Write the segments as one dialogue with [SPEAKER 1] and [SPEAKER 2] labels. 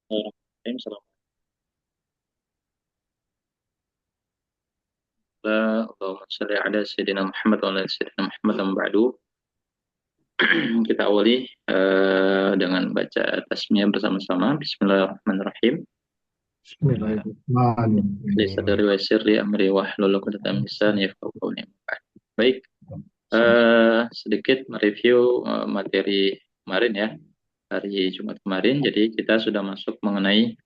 [SPEAKER 1] Bismillahirrahmanirrahim. Allahumma shalli ala Sayyidina Muhammad wa ala Sayyidina Muhammad dan ba'du. Kita awali dengan baca tasmiyah bersama-sama. Bismillahirrahmanirrahim. Li sadri
[SPEAKER 2] Bismillahirrahmanirrahim.
[SPEAKER 1] wa yassirli amri wahlul 'uqdatam min lisani yafqahu qawli. Baik, sedikit mereview materi kemarin ya, hari Jumat kemarin. Jadi kita sudah masuk mengenai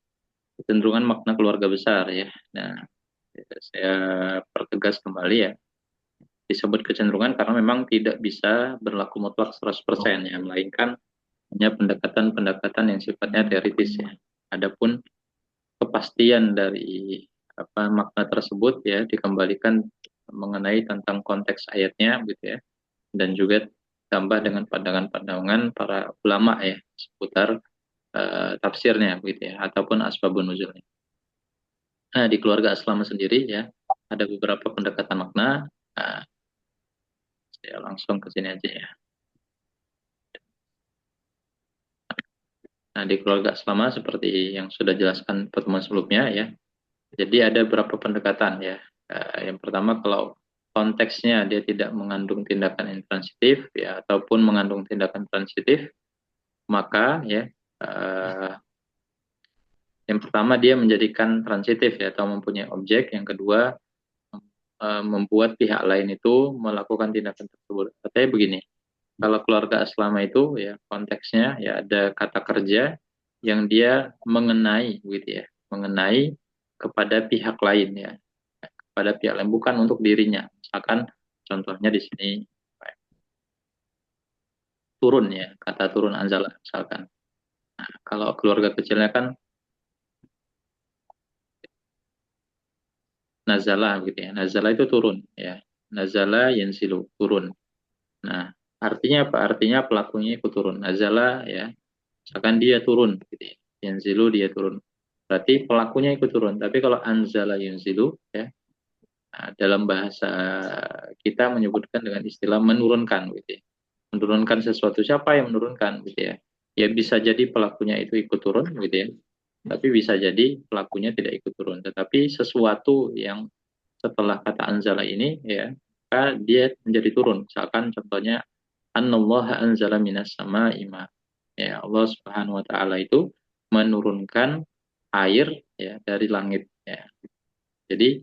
[SPEAKER 1] kecenderungan makna keluarga besar ya. Nah, saya pertegas kembali ya, disebut kecenderungan karena memang tidak bisa berlaku mutlak 100% ya, melainkan hanya pendekatan-pendekatan yang sifatnya teoritis ya. Adapun kepastian dari makna tersebut ya dikembalikan mengenai tentang konteks ayatnya gitu ya, dan juga tambah dengan pandangan-pandangan para ulama ya seputar tafsirnya gitu ya, ataupun asbabun nuzulnya. Nah, di keluarga Aslam sendiri ya ada beberapa pendekatan makna. Nah, saya langsung ke sini aja ya. Nah, di keluarga Aslama seperti yang sudah jelaskan pertemuan sebelumnya ya. Jadi ada beberapa pendekatan ya. Yang pertama, kalau konteksnya dia tidak mengandung tindakan intransitif ya, ataupun mengandung tindakan transitif, maka ya yang pertama dia menjadikan transitif ya, atau mempunyai objek. Yang kedua, membuat pihak lain itu melakukan tindakan tersebut. Artinya begini, kalau keluarga Aslama itu ya konteksnya ya ada kata kerja yang dia mengenai gitu ya, mengenai kepada pihak lain ya, kepada pihak lain, bukan untuk dirinya. Misalkan contohnya di sini turun ya, kata turun anzala misalkan. Nah, kalau keluarga kecilnya kan nazala gitu ya. Nazala itu turun ya. Nazala yanzilu, turun. Nah, artinya apa? Artinya pelakunya ikut turun. Nazala ya, misalkan dia turun gitu ya. Yanzilu, dia turun. Berarti pelakunya ikut turun. Tapi kalau anzala yanzilu ya, nah, dalam bahasa kita menyebutkan dengan istilah menurunkan gitu ya. Menurunkan sesuatu, siapa yang menurunkan gitu ya. Ya bisa jadi pelakunya itu ikut turun gitu ya. Tapi bisa jadi pelakunya tidak ikut turun. Tetapi sesuatu yang setelah kata anzala ini ya, maka dia menjadi turun. Misalkan contohnya Annallaha anzala minas sama ima. Ya, Allah Subhanahu wa taala itu menurunkan air ya dari langit ya. Jadi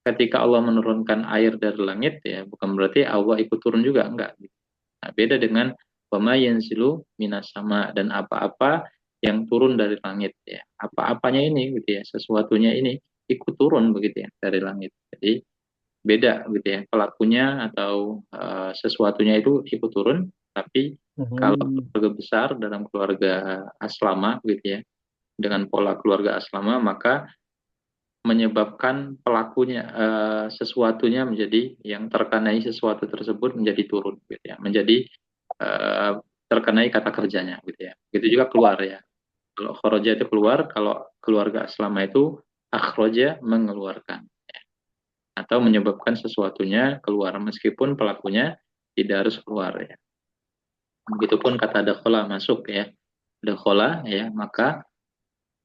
[SPEAKER 1] ketika Allah menurunkan air dari langit ya, bukan berarti Allah ikut turun juga, enggak. Nah, beda dengan wama yanzilu minas sama, dan apa-apa yang turun dari langit ya. Apa-apanya ini gitu ya, sesuatunya ini ikut turun begitu ya dari langit. Jadi beda gitu ya, pelakunya atau sesuatunya itu ikut turun. Tapi kalau
[SPEAKER 2] Mhm.
[SPEAKER 1] keluarga besar dalam keluarga aslama gitu ya, dengan pola keluarga aslama, maka menyebabkan pelakunya sesuatunya menjadi yang terkenai, sesuatu tersebut menjadi turun gitu ya, menjadi eh, terkenai kata kerjanya gitu ya. Begitu juga keluar ya. Kalau khoroja itu keluar, kalau keluarga aslama itu akhroja, mengeluarkan, atau menyebabkan sesuatunya keluar meskipun pelakunya tidak harus keluar ya. Begitupun kata dakhola, masuk ya. Dakhola ya, maka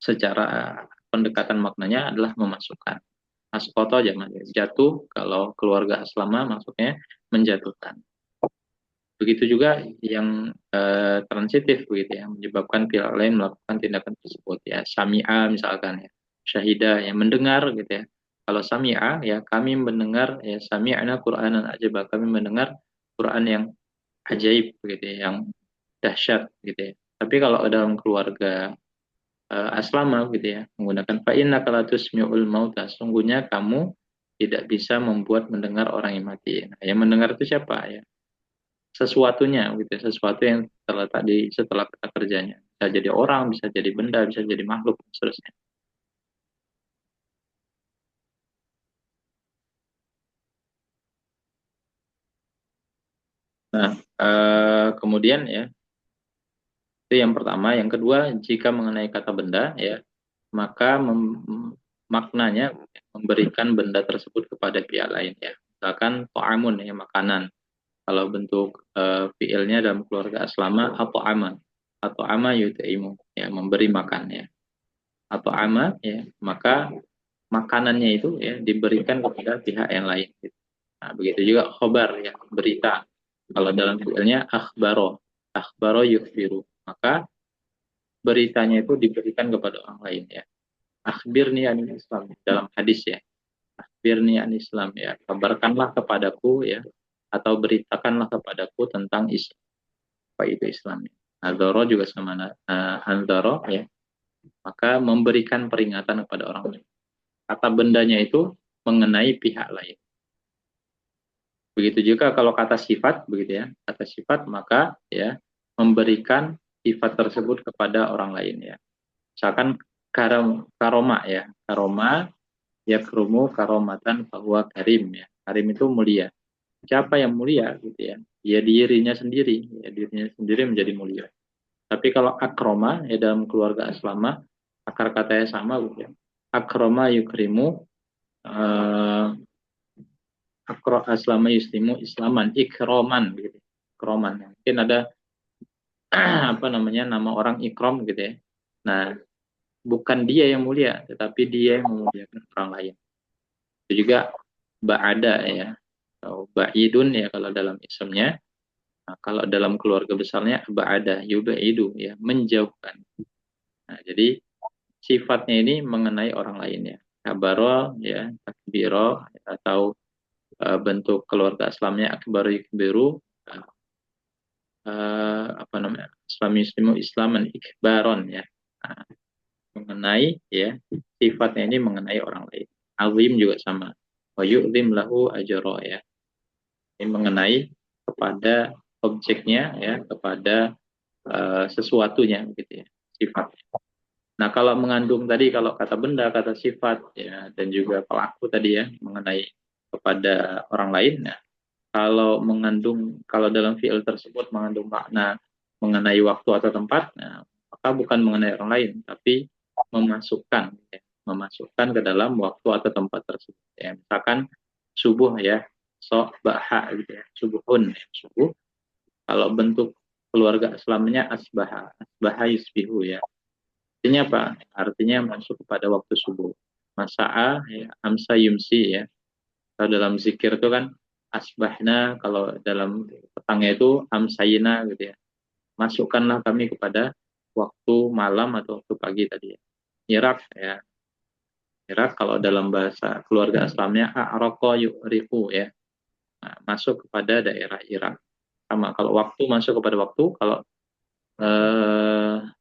[SPEAKER 1] secara pendekatan maknanya adalah memasukkan. Asqata jangan jatuh, kalau keluarga aslama maksudnya menjatuhkan. Begitu juga yang transitif begitu ya, menyebabkan pihak lain melakukan tindakan tersebut ya. Sami'a misalkan ya, syahida yang mendengar gitu ya. Kalau sami'a ya, kami mendengar ya, sami'na Qur'anan ajaba, kami mendengar Quran yang ajaib begitu ya, yang dahsyat gitu ya. Tapi kalau dalam keluarga aslama gitu ya, menggunakan fa innaka la tusmi'ul mauta, sungguhnya kamu tidak bisa membuat mendengar orang yang mati. Nah, yang mendengar itu siapa ya? Sesuatunya gitu ya, sesuatu yang terletak di setelah kata kerjanya. Bisa jadi orang, bisa jadi benda, bisa jadi makhluk, dan seterusnya. Nah, kemudian ya, itu yang pertama. Yang kedua, jika mengenai kata benda ya, maka maknanya memberikan benda tersebut kepada pihak lain ya. Misalkan to'amun ya, makanan. Kalau bentuk fiilnya dalam keluarga aslama atau ama yutaimu ya, memberi makan ya. atau ama ya, maka makanannya itu ya diberikan kepada pihak yang lain. Nah, begitu juga khobar ya, berita. Kalau dalam fi'ilnya akhbaro yukhbiru, maka beritanya itu diberikan kepada orang lain ya. Akhbirni anil Islam dalam hadis ya. Akhbirni anil Islam ya. Kabarkanlah kepadaku ya, atau beritakanlah kepadaku tentang Islam. Apa itu Islam? Hadoro juga sama Handoro ya. Maka memberikan peringatan kepada orang lain. Kata bendanya itu mengenai pihak lain. Begitu juga kalau kata sifat, begitu ya, kata sifat maka ya memberikan sifat tersebut kepada orang lain ya. Misalkan karoma ya, karoma ya kerumu karomatan bahwa karim ya. Karim itu mulia. Siapa yang mulia gitu ya? Ya dirinya sendiri, ya dirinya sendiri menjadi mulia. Tapi kalau akroma ya dalam keluarga aslama akar katanya sama gitu ya. Akroma yukrimu akro aslama yuslimu islaman ikroman gitu. Ikroman. Mungkin ada apa namanya nama orang ikrom gitu ya. Nah, bukan dia yang mulia, tetapi dia yang memuliakan orang lain. Itu juga ba'ada ya, atau ba'idun ya kalau dalam ismnya. Nah, kalau dalam keluarga besarnya ba'ada, yubaidu ya, menjauhkan. Nah, jadi sifatnya ini mengenai orang lain ya. Kabaro ya, takbiro atau bentuk keluarga Islamnya akbaru yukbiru apa namanya? Islamismu islaman ikbaron ya. Nah, mengenai ya sifatnya ini mengenai orang lain. Azim juga sama. Wa yu'zim lahu ajra ya. Ini mengenai kepada objeknya ya, kepada sesuatunya gitu ya, sifat. Nah, kalau mengandung tadi kalau kata benda, kata sifat ya dan juga pelaku tadi ya mengenai kepada orang lain. Nah, kalau mengandung kalau dalam fiil tersebut mengandung makna mengenai waktu atau tempat, nah, maka bukan mengenai orang lain, tapi memasukkan ya, memasukkan ke dalam waktu atau tempat tersebut. Ya, misalkan subuh ya, so baha gitu ya, subuhun ya, subuh. Kalau bentuk keluarga Islamnya asbaha yusbihu ya. Artinya apa? Artinya masuk kepada waktu subuh. Masa'a ya, amsa yumsi ya. Kalau dalam zikir itu kan asbahna, kalau dalam petangnya itu amsayina gitu ya. Masukkanlah kami kepada waktu malam atau waktu pagi tadi ya. Irak ya. Irak kalau dalam bahasa keluarga Islamnya a'raqo yu'riqu ya. Nah, masuk kepada daerah Irak. Sama kalau waktu masuk kepada waktu, kalau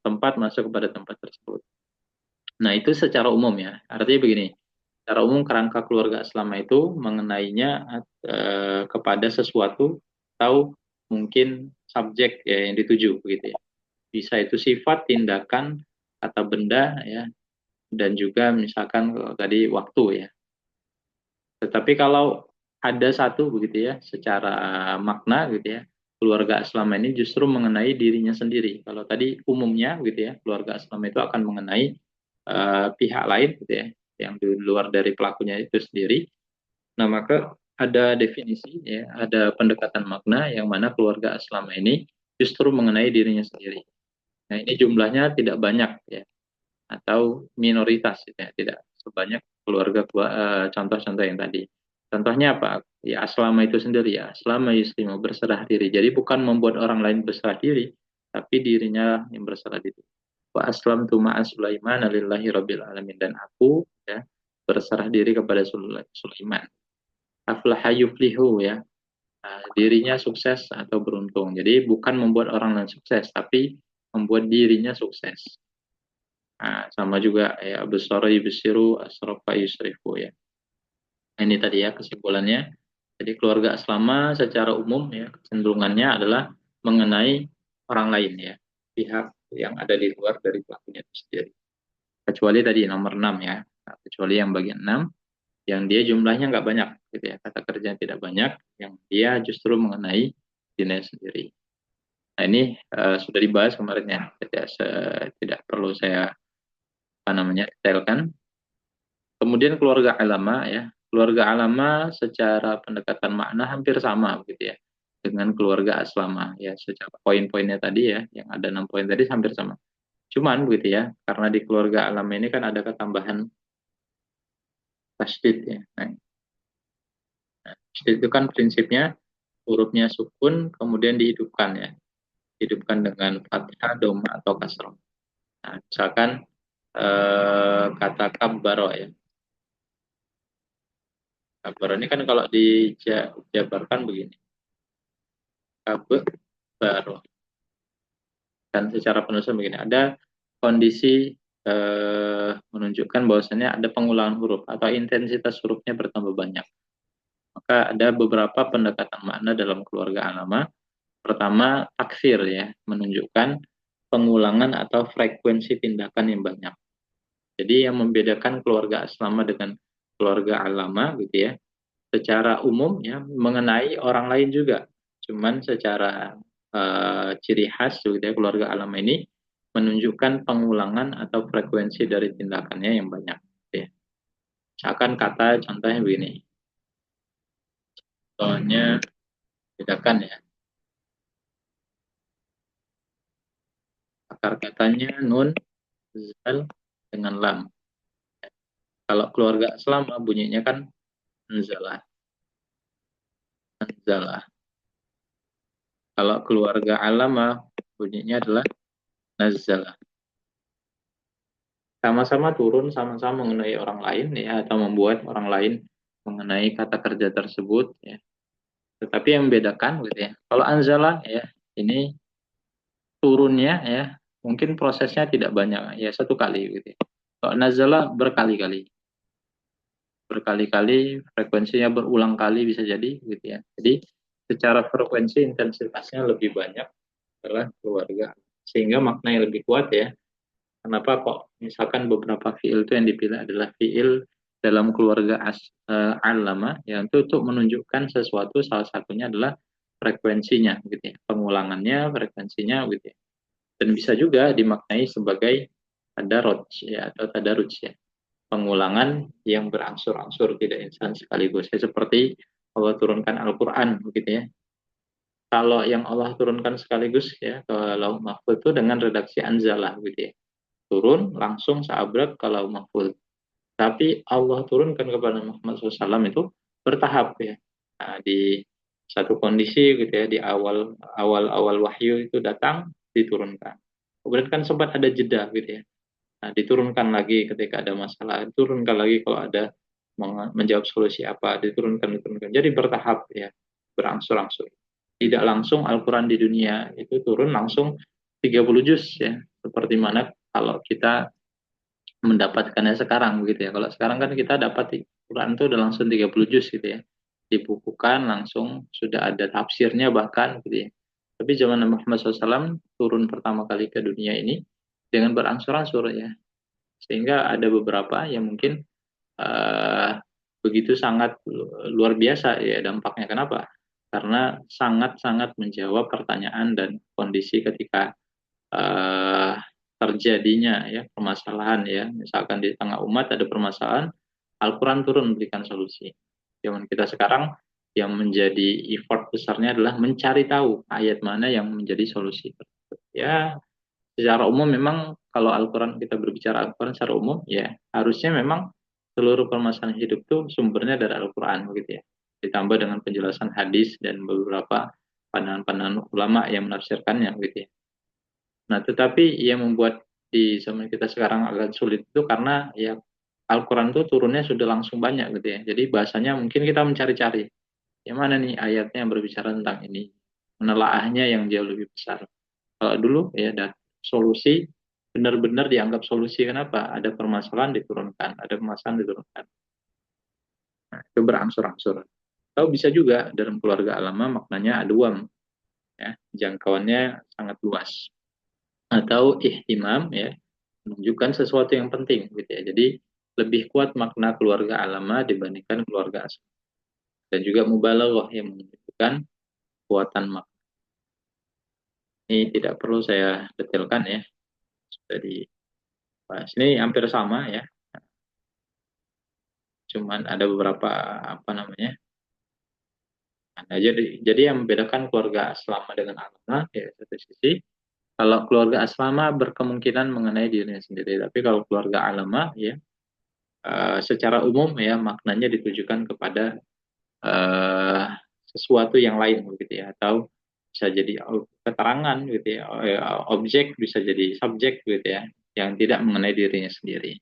[SPEAKER 1] tempat masuk kepada tempat tersebut. Nah, itu secara umum ya. Artinya begini, secara umum kerangka keluarga Islam itu mengenainya kepada sesuatu atau mungkin subjek ya yang dituju begitu ya. Bisa itu sifat, tindakan, kata benda ya, dan juga misalkan tadi waktu ya. Tetapi kalau ada satu begitu ya, secara makna gitu ya, keluarga Islam ini justru mengenai dirinya sendiri. Kalau tadi umumnya gitu ya, keluarga Islam itu akan mengenai pihak lain gitu ya, yang di luar dari pelakunya itu sendiri. Nah, maka ada definisi ya, ada pendekatan makna yang mana keluarga Islam ini justru mengenai dirinya sendiri. Nah, ini jumlahnya tidak banyak ya, atau minoritas gitu ya, tidak sebanyak keluarga contoh-contoh yang tadi. Contohnya apa? Ya aslama itu sendiri ya, aslama yuslimu berserah diri. Jadi bukan membuat orang lain berserah diri, tapi dirinya yang berserah diri. Wa aslam tu ma'a Sulaiman lillahi rabbil alamin, dan aku ya berserah diri kepada Sulaiman. Aflaha yuflihu ya. Nah, dirinya sukses atau beruntung. Jadi bukan membuat orang lain sukses, tapi membuat dirinya sukses. Nah, sama juga ya besara yubsiru asrafa yusrifu ya. Nah, ini tadi ya kesimpulannya. Jadi keluarga aslama secara umum ya kecenderungannya adalah mengenai orang lain ya, pihak yang ada di luar dari pelakunya itu sendiri. Kecuali tadi nomor 6 ya. Nah, kecuali yang bagian 6 yang dia jumlahnya nggak banyak gitu ya, kata kerjanya tidak banyak, yang dia justru mengenai dirinya sendiri. Nah, ini sudah dibahas kemarin ya, tidak perlu saya apa namanya detailkan. Kemudian keluarga alama ya. Keluarga alama secara pendekatan makna hampir sama begitu ya dengan keluarga aslama ya, secara poin-poinnya tadi ya, yang ada 6 poin tadi hampir sama. Cuman begitu ya, karena di keluarga alam ini kan ada ketambahan tasdid ya. Nah, tasdid itu kan prinsipnya hurufnya sukun kemudian dihidupkan ya. Hidupkan dengan fathah, doma atau kasroh. Nah, misalkan kata kabbaro ya. Kabbaro ini kan kalau dijabarkan begini. Kabbaro. Dan secara penulisan begini, ada kondisi menunjukkan bahwasannya ada pengulangan huruf atau intensitas hurufnya bertambah banyak. Maka ada beberapa pendekatan makna dalam keluarga alama. Pertama, taksir ya, menunjukkan pengulangan atau frekuensi tindakan yang banyak. Jadi yang membedakan keluarga aslama dengan keluarga alama gitu ya, secara umum ya mengenai orang lain juga. Cuman secara ciri khas gitu ya, keluarga alama ini menunjukkan pengulangan atau frekuensi dari tindakannya yang banyak. Gitu ya. Misalkan kata contohnya begini, contohnya bedakan ya, akar katanya nun, zal, dengan lam. Kalau keluarga selama bunyinya kan anzalah, anzalah. Kalau keluarga alama bunyinya adalah nazzalah. Sama-sama turun, sama-sama mengenai orang lain ya, atau membuat orang lain mengenai kata kerja tersebut ya. Tetapi yang membedakan gitu ya. Kalau anzalah ya, ini turunnya ya, mungkin prosesnya tidak banyak ya, satu kali gitu ya. Kalau nazalah berkali-kali, berkali-kali, frekuensinya berulang kali bisa jadi gitu ya. Jadi secara frekuensi intensitasnya lebih banyak adalah keluarga, sehingga makna yang lebih kuat ya. Kenapa kok misalkan beberapa fiil itu yang dipilih adalah fiil dalam keluarga alama yang itu untuk menunjukkan sesuatu, salah satunya adalah frekuensinya gitu ya, pengulangannya, frekuensinya gitu ya. Dan bisa juga dimaknai sebagai tadarruj ya, atau tadarruj ya, pengulangan yang berangsur-angsur, tidak instan sekaligus ya, seperti Allah turunkan Al-Qur'an begitu ya. Kalau yang Allah turunkan sekaligus ya ke Lauh Mahfuz itu dengan redaksi anzalah gitu ya, turun langsung seabrek ke Lauh Mahfuz. Tapi Allah turunkan kepada Muhammad SAW itu bertahap ya. Nah, di satu kondisi gitu ya, di awal wahyu itu datang diturunkan. Kemudian kan sempat ada jeda gitu ya. Nah, diturunkan lagi ketika ada masalah, diturunkan lagi kalau ada menjawab solusi apa, diturunkan. Jadi bertahap ya, berangsur-angsur. Tidak langsung Al-Quran di dunia itu turun langsung 30 juz ya. Seperti mana kalau kita mendapatkannya sekarang begitu ya. Kalau sekarang kan kita dapat Quran itu udah langsung 30 juz gitu ya. Dibukukan langsung sudah ada tafsirnya bahkan gitu ya. Tapi zaman Nabi Muhammad SAW turun pertama kali ke dunia ini dengan berangsur-angsur ya. Sehingga ada beberapa yang mungkin uh, begitu sangat luar biasa ya dampaknya. Kenapa? Karena sangat-sangat menjawab pertanyaan dan kondisi ketika uh, terjadinya ya permasalahan ya. Misalkan di tengah umat ada permasalahan, Al-Quran turun memberikan solusi. Zaman kita sekarang yang menjadi effort besarnya adalah mencari tahu ayat mana yang menjadi solusi. Ya, secara umum memang kalau Al-Quran, kita berbicara Al-Quran secara umum ya harusnya memang seluruh permasalahan hidup itu sumbernya dari Al-Quran begitu ya, ditambah dengan penjelasan hadis dan beberapa pandangan-pandangan ulama yang menafsirkannya begitu ya. Nah, tetapi yang membuat di zaman kita sekarang agak sulit itu karena ya Al-Quran itu turunnya sudah langsung banyak gitu ya. Jadi bahasanya mungkin kita mencari-cari yang mana nih ayatnya yang berbicara tentang ini, menelaahnya yang jauh lebih besar. Kalau dulu ya ada solusi, benar-benar dianggap solusi. Kenapa? Ada permasalahan diturunkan, ada permasalahan diturunkan. Nah, itu berangsur-angsur. Atau bisa juga dalam keluarga alama maknanya aduam, ya, jangkauannya sangat luas. Atau ihtimam ya, menunjukkan sesuatu yang penting gitu ya. Jadi lebih kuat makna keluarga alama dibandingkan keluarga asli. Dan juga mubalaghah yang menunjukkan kekuatan makna. Ini tidak perlu saya detailkan ya. Sudah dibahas. Ini hampir sama ya. Cuman ada beberapa apa namanya. Nah, jadi yang membedakan keluarga selama dengan alama ya satu sisi, Kalau keluarga asrama berkemungkinan mengenai dirinya sendiri, tapi kalau keluarga alama ya secara umum ya maknanya ditujukan kepada eh, sesuatu yang lain begitu ya, atau bisa jadi keterangan gitu ya, objek bisa jadi subjek gitu ya, yang tidak mengenai dirinya sendiri.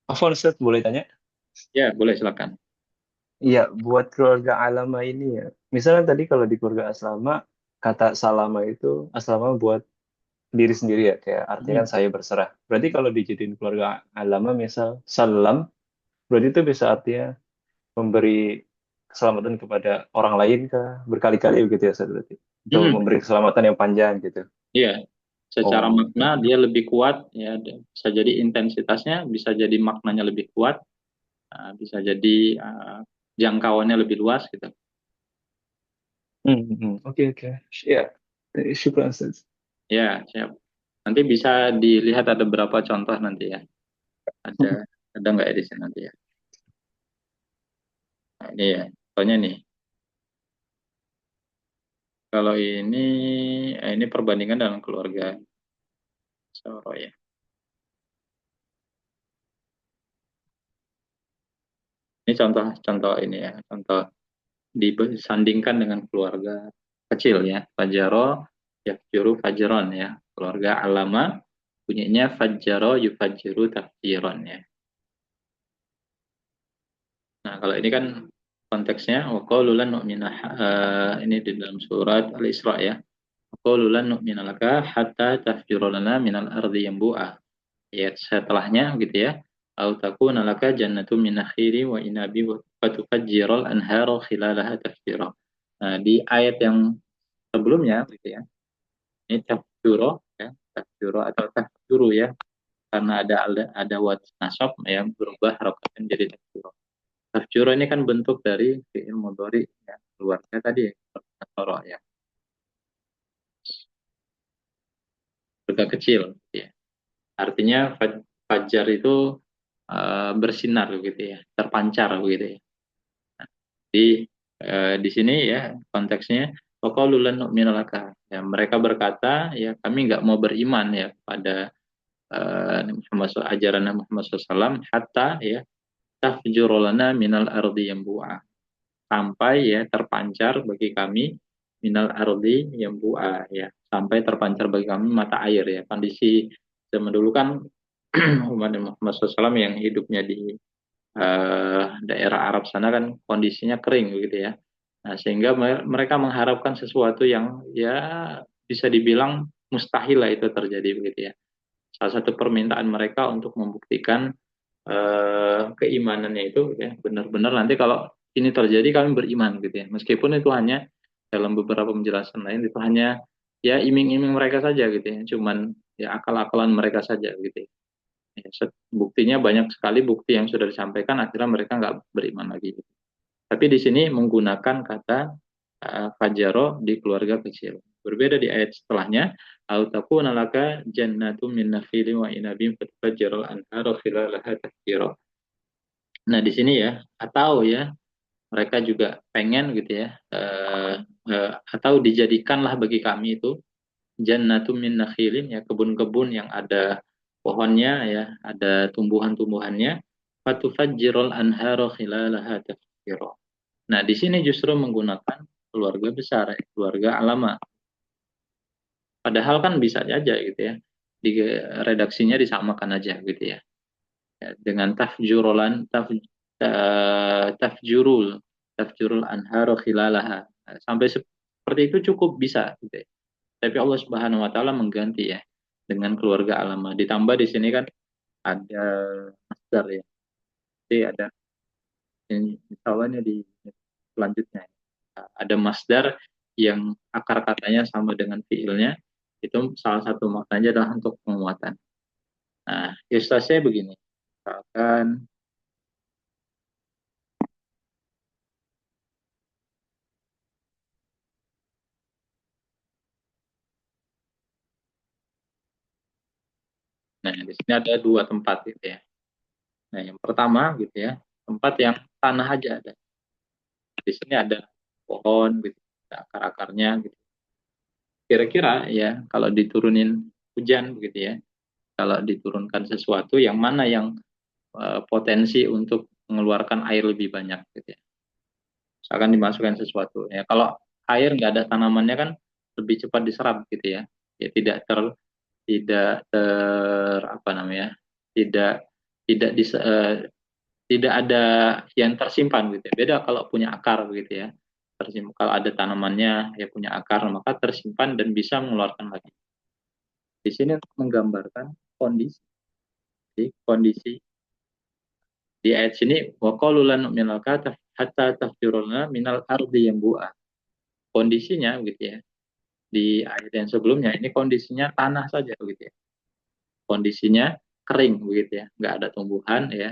[SPEAKER 2] Afwan Ustaz, boleh tanya?
[SPEAKER 1] Ya, boleh silakan.
[SPEAKER 2] Iya, buat keluarga alama ini ya. Misalnya tadi kalau di keluarga asrama, kata salama itu asrama buat diri sendiri ya, kayak artinya kan
[SPEAKER 1] Hmm.
[SPEAKER 2] saya berserah. Berarti kalau dijadiin keluarga alama, misal salam, berarti itu bisa artinya memberi keselamatan kepada orang lain kah? Berkali-kali begitu ya, Ustaz, berarti. Untuk
[SPEAKER 1] Hmm.
[SPEAKER 2] memberi keselamatan yang panjang gitu.
[SPEAKER 1] Iya, secara
[SPEAKER 2] Oh, oke,
[SPEAKER 1] makna
[SPEAKER 2] oke.
[SPEAKER 1] dia lebih kuat ya, bisa jadi intensitasnya, bisa jadi maknanya lebih kuat, bisa jadi jangkauannya lebih luas gitu.
[SPEAKER 2] Oke, oke. Ya, syukur, Ustaz.
[SPEAKER 1] Ya, siap. Nanti bisa dilihat ada berapa contoh nanti ya. Ada ada nggak ya di sini nanti ya? Nah, ini ya, contohnya nih. Kalau ini perbandingan dalam keluarga Soro ya. Ini contoh-contoh ini ya, contoh disandingkan dengan keluarga kecil ya. Fajaro yafjuru fajron ya. Keluarga alama bunyinya fajaro yufajiru tafjiron ya. Nah, kalau ini kan konteksnya waqalu lan nu'mina ini di dalam surat Al-Isra ya. Waqalu lan nu'mina laka hatta tafjura lana minal ardi yanbu'a. Ayat setelahnya gitu ya. Au takuna laka jannatu min nakhili wa inabi wa fatufajjiral anhara khilalaha tafjira. Nah, di ayat yang sebelumnya gitu ya. Ini tafjuro ya, tafjuro atau tafjuru ya, karena ada wat nasab yang berubah harokatnya menjadi tafjuro. Tafjuro ini kan bentuk dari fi'il mudhari ya, keluarnya tadi ya, toro ya, keluarga kecil ya. Artinya fajar itu bersinar gitu ya, terpancar gitu ya. Di di sini ya konteksnya waqalu lan nu'mina laka. Ya, mereka berkata ya kami nggak mau beriman ya pada Muhammad ajaran Muhammad SAW hatta ya tafjurulana minal ardi yambu'a, sampai ya terpancar bagi kami minal ardi yambu'a ya, sampai terpancar bagi kami mata air ya. Kondisi zaman dulu kan umat Muhammad SAW yang hidupnya di daerah Arab sana kan kondisinya kering begitu ya. Nah, sehingga mereka mengharapkan sesuatu yang ya bisa dibilang mustahil lah itu terjadi begitu ya. Salah satu permintaan mereka untuk membuktikan keimanannya itu ya benar-benar nanti kalau ini terjadi kami beriman gitu ya. Meskipun itu hanya dalam beberapa penjelasan lain itu hanya ya iming-iming mereka saja gitu ya. Cuman ya akal-akalan mereka saja gitu ya. Ya, buktinya banyak sekali bukti yang sudah disampaikan akhirnya mereka nggak beriman lagi. Tapi di sini menggunakan kata fajaro di keluarga kecil. Berbeda di ayat setelahnya, au takuna laka jannatum min nakhilin wa inabin fatfajjaral anharu khilalaha tafjira. Nah, di sini ya, atau ya mereka juga pengen gitu ya, atau dijadikanlah bagi kami itu jannatum min nakhilin ya, kebun-kebun yang ada pohonnya ya, ada tumbuhan-tumbuhannya, fatufajjirul anharu khilalaha tafjira. Nah, di sini justru menggunakan keluarga besar, ya, keluarga alama. Padahal kan bisa aja gitu ya, di redaksinya disamakan aja gitu ya. Ya, dengan tafjurul tafjurul anharu khilalaha. Nah, sampai seperti itu cukup bisa gitu ya. Tapi Allah Subhanahu wa taala mengganti ya dengan keluarga alama. Ditambah di sini kan ada masdar ya. Jadi ada insya di selanjutnya. Ada masdar yang akar katanya sama dengan fiilnya, itu salah satu maknanya adalah untuk penguatan. Nah, ilustrasinya begini. Misalkan, nah di sini ada dua tempat gitu ya. Nah, yang pertama gitu ya, tempat yang tanah aja ada. Di sini ada pohon gitu, ada akar-akarnya gitu. kira-kira ya kalau diturunin hujan begitu ya, kalau diturunkan sesuatu yang mana yang potensi untuk mengeluarkan air lebih banyak gitu ya. Misalkan dimasukkan sesuatu ya, kalau air nggak ada tanamannya kan lebih cepat diserap gitu ya, ya tidak ter apa namanya, tidak tidak tidak ada yang tersimpan gitu ya. Beda kalau punya akar gitu ya, tersimpan. Kalau ada tanamannya ya punya akar maka tersimpan dan bisa mengeluarkan lagi. Di sini menggambarkan kondisi kondisi di ayat sini wa qalu lan nu'mina laka hatta tafjuruna minal ardi yanbu'a. Kondisinya gitu ya. Di ayat yang sebelumnya ini kondisinya tanah saja begitu ya. Kondisinya kering begitu ya, nggak ada tumbuhan ya.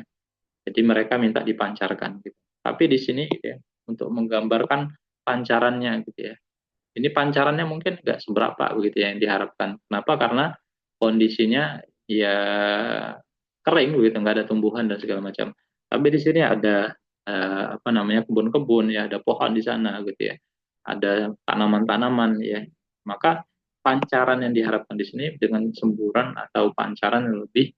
[SPEAKER 1] Jadi mereka minta dipancarkan gitu. Tapi di sini gitu ya, untuk menggambarkan pancarannya gitu ya. Ini pancarannya mungkin nggak seberapa begitu ya yang diharapkan. Kenapa? Karena kondisinya ya kering begitu, nggak ada tumbuhan dan segala macam. Tapi di sini ada apa namanya kebun-kebun ya, ada pohon di sana gitu ya, ada tanaman-tanaman ya. Maka pancaran yang diharapkan di sini dengan semburan atau pancaran yang lebih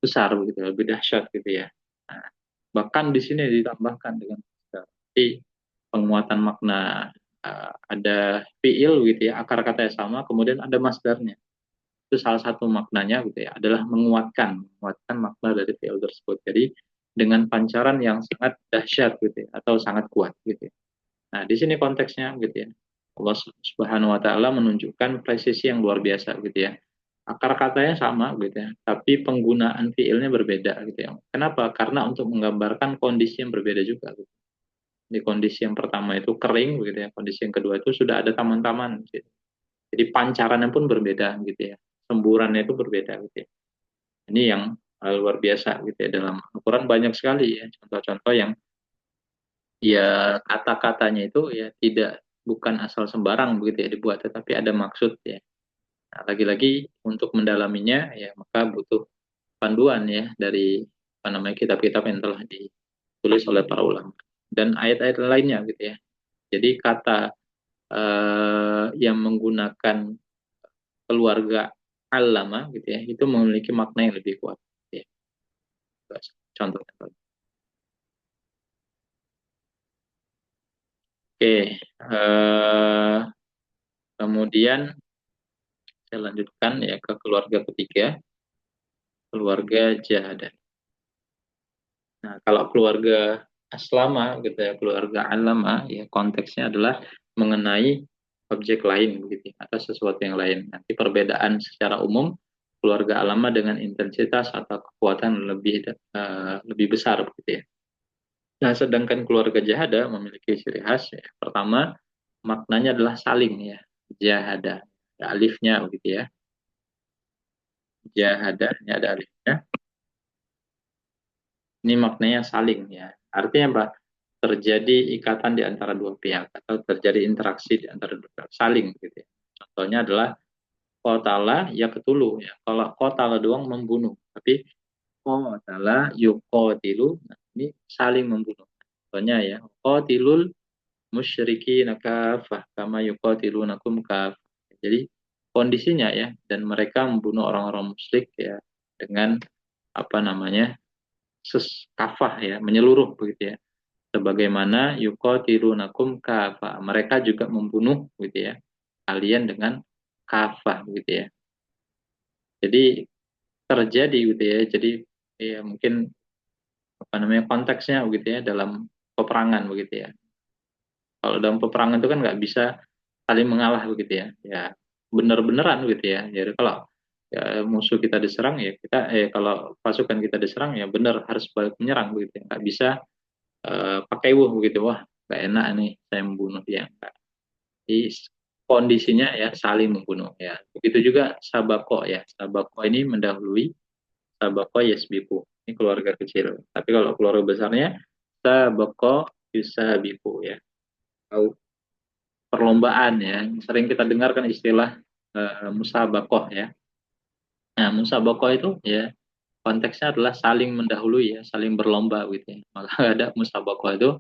[SPEAKER 1] besar begitu, lebih dahsyat gitu ya. Nah, bahkan di sini ditambahkan dengan penguatan makna, ada fiil gitu ya, akar kata yang sama, kemudian ada masdarnya. Itu salah satu maknanya gitu ya, adalah menguatkan makna dari fiil tersebut. Jadi dengan pancaran yang sangat dahsyat gitu ya, atau sangat kuat gitu ya. Nah, di sini konteksnya gitu ya. Allah Subhanahu wa taala menunjukkan presisi yang luar biasa gitu ya. Akar katanya sama gitu ya, tapi penggunaan fiilnya berbeda gitu ya. Kenapa? Karena untuk menggambarkan kondisi yang berbeda juga gitu. Di kondisi yang pertama itu kering begitu ya, kondisi yang kedua itu sudah ada taman-taman gitu. Jadi pancarannya pun berbeda gitu ya, semburannya itu berbeda gitu ya. Ini yang luar biasa gitu ya, dalam Al-Quran banyak sekali ya contoh-contoh yang ya kata-katanya itu ya tidak, bukan asal sembarang begitu ya dibuat, tetapi ada maksud ya. Nah, lagi-lagi untuk mendalaminya ya maka butuh panduan ya dari apa namanya kitab-kitab yang telah ditulis oleh para ulama dan ayat-ayat lainnya gitu ya. Jadi kata yang menggunakan keluarga alama gitu ya, itu memiliki makna yang lebih kuat. Ya. Contohnya. Oke, kemudian saya lanjutkan ya ke keluarga ketiga, keluarga jahadah. Nah, kalau keluarga aslama gitu ya, keluarga alama ya konteksnya adalah mengenai objek lain begitu ya, atau sesuatu yang lain. Nanti perbedaan secara umum keluarga alama dengan intensitas atau kekuatan lebih besar begitu ya. Nah, sedangkan keluarga jahada memiliki ciri khas ya. Pertama, maknanya adalah saling ya. Jahada. Ada alifnya begitu ya. Jahada, ini ada alifnya. Ini maknanya saling ya. Artinya apa? Terjadi ikatan di antara dua pihak atau terjadi interaksi di antara dua pihak, saling gitu ya. Contohnya adalah qatala ya ketulu ya. Kalau qatala doang membunuh, tapi qatala yuqatilu, nah ini saling membunuh. Contohnya ya, qatilul musyriki nakafah kama yuqatilunakum kafah. Jadi kondisinya ya, dan mereka membunuh orang-orang musyrik ya dengan apa namanya kafah ya, menyeluruh begitu ya. Sebagaimana yuqatilunakum kafah, mereka juga membunuh gitu ya kalian dengan kafah gitu ya. Jadi terjadi gitu ya. Jadi ya mungkin apa namanya konteksnya begitu ya dalam peperangan begitu ya. Kalau dalam peperangan itu kan nggak bisa saling mengalah begitu ya. Ya bener-beneran gitu ya. Jadi kalau ya, musuh kita diserang ya kita kalau pasukan kita diserang ya bener harus balik menyerang begitu ya. Nggak bisa pakai begitu, wah nggak enak nih saya membunuh dia. Nggak. Jadi kondisinya ya saling membunuh ya. Begitu juga sabako ya. Sabako ini mendahului, sabako yasbiku. Ini keluarga kecil. Tapi kalau keluarga besarnya sabako yusabiku ya. Atau perlombaan ya. Sering kita dengarkan istilah musabakoh ya. Nah, musabakoh itu ya konteksnya adalah saling mendahului ya, saling berlomba gitu ya. Maka ada musabakoh itu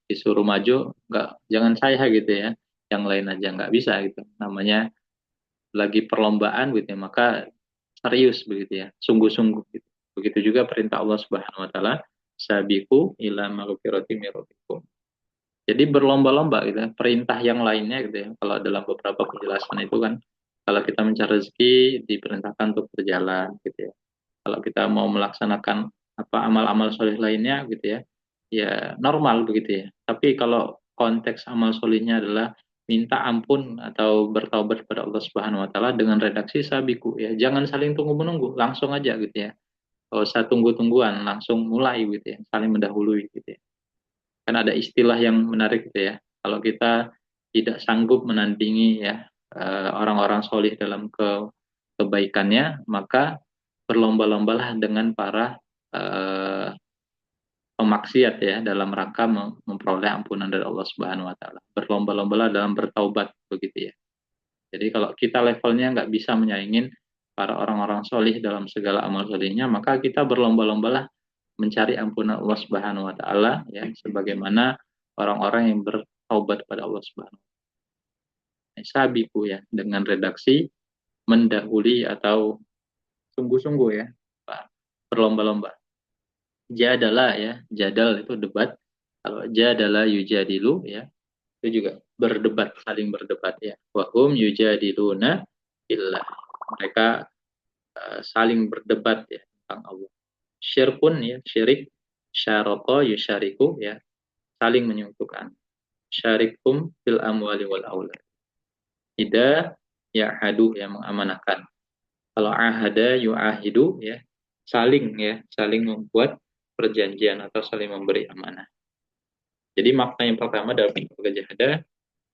[SPEAKER 1] disuruh maju, nggak, jangan saya gitu ya. yang lain aja nggak bisa gitu. Namanya lagi perlombaan gitu ya, maka serius begitu ya, sungguh-sungguh gitu. Begitu juga perintah Allah Subhanahu wa taala, sabiqu ila maghfirati min rabbikum. Jadi berlomba-lomba gitu ya. Perintah yang lainnya gitu ya. Kalau dalam beberapa penjelasan itu kan, kalau kita mencari rezeki diperintahkan untuk berjalan gitu ya. Kalau kita mau melaksanakan apa amal-amal soleh lainnya gitu ya, ya normal begitu ya. Tapi kalau konteks amal solehnya adalah minta ampun atau bertaubat kepada Allah Subhanahu Wa Taala dengan redaksi sabiku ya, jangan saling tunggu-menunggu, langsung aja gitu ya. Kalau usah tunggu-tungguan, langsung mulai gitu ya, saling mendahului gitu ya. Kan ada istilah yang menarik gitu ya. Kalau kita tidak sanggup menandingi ya orang-orang solih dalam kebaikannya, maka berlomba-lombalah dengan para eh, pemaksiat ya dalam rangka memperoleh ampunan dari Allah Subhanahu wa taala. Berlomba-lombalah dalam bertaubat begitu ya. Jadi kalau kita levelnya nggak bisa menyaingin para orang-orang solih dalam segala amal solihnya, maka kita berlomba-lombalah mencari ampunan Allah Subhanahu wa taala ya sebagaimana orang-orang yang bertaubat pada Allah Subhanahu wa taala. Sabiku ya dengan redaksi mendahului atau sungguh-sungguh ya berlomba-lomba. Jadalah ya, jadal itu debat. Kalau jadalah yujadilu ya, itu juga berdebat, saling berdebat ya. Wahum yujadiluna billah. Mereka saling berdebat ya tentang Allah. Syirkun ya, syirik, syaroko yusyariku ya, saling menyuntukan. Syarikum fil amwali wal aulad. Ida ya'hadu yang mengamanahkan. Kalau ahada yu'ahidu ya, saling membuat perjanjian atau saling memberi amanah. Jadi makna yang pertama dalam keluarga jahada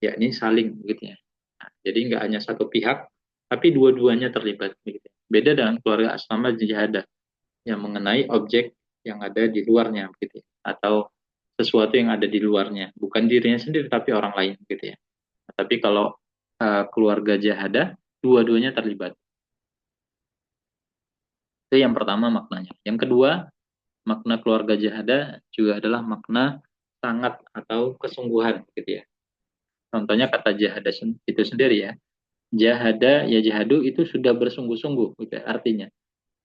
[SPEAKER 1] yakni saling begitu ya. Nah, jadi nggak hanya satu pihak, tapi dua-duanya terlibat begitu. Beda dengan keluarga asmama jahada yang mengenai objek yang ada di luarnya begitu ya. Atau sesuatu yang ada di luarnya, bukan dirinya sendiri tapi orang lain gitu ya. Nah, tapi kalau keluarga jahada dua-duanya terlibat. Itu yang pertama maknanya. Yang kedua, makna keluarga jahada juga adalah makna sangat atau kesungguhan gitu ya. Contohnya kata jahada itu sendiri ya. Jahada ya jahadu itu sudah bersungguh-sungguh gitu ya, artinya.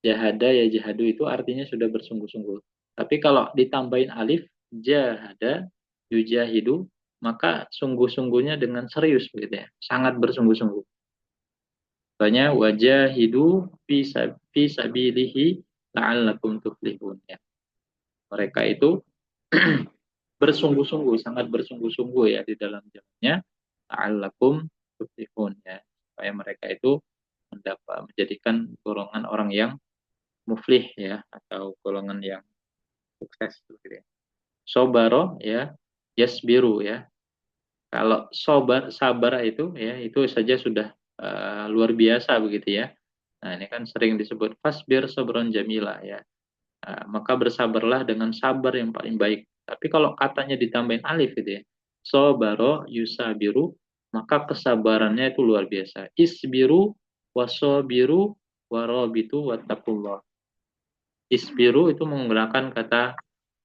[SPEAKER 1] Jahada ya jahadu itu artinya sudah bersungguh-sungguh. Tapi kalau ditambahin alif jahada yujahidu maka sungguh-sungguhnya dengan serius begitu ya. Sangat bersungguh-sungguh. Banyak wajahidu fi sabilihi la'allakum tuflihun ya. Mereka itu bersungguh-sungguh, sangat bersungguh-sungguh ya di dalam jalannya. La'allakum tuflihun ya. Supaya mereka itu menjadikan golongan orang yang muflih ya atau golongan yang sukses gitu ya. Sobaro ya, yasbiru ya. Kalau sabar itu ya itu saja sudah luar biasa begitu ya. Nah, ini kan sering disebut fasbir sabron jamila ya. Nah, maka bersabarlah dengan sabar yang paling baik. Tapi kalau katanya ditambahin alif gitu ya. Sobaro yusabiru, maka kesabarannya itu luar biasa. Isbiru wasobiru warobitu wattaqullah. Isbiru itu menggunakan kata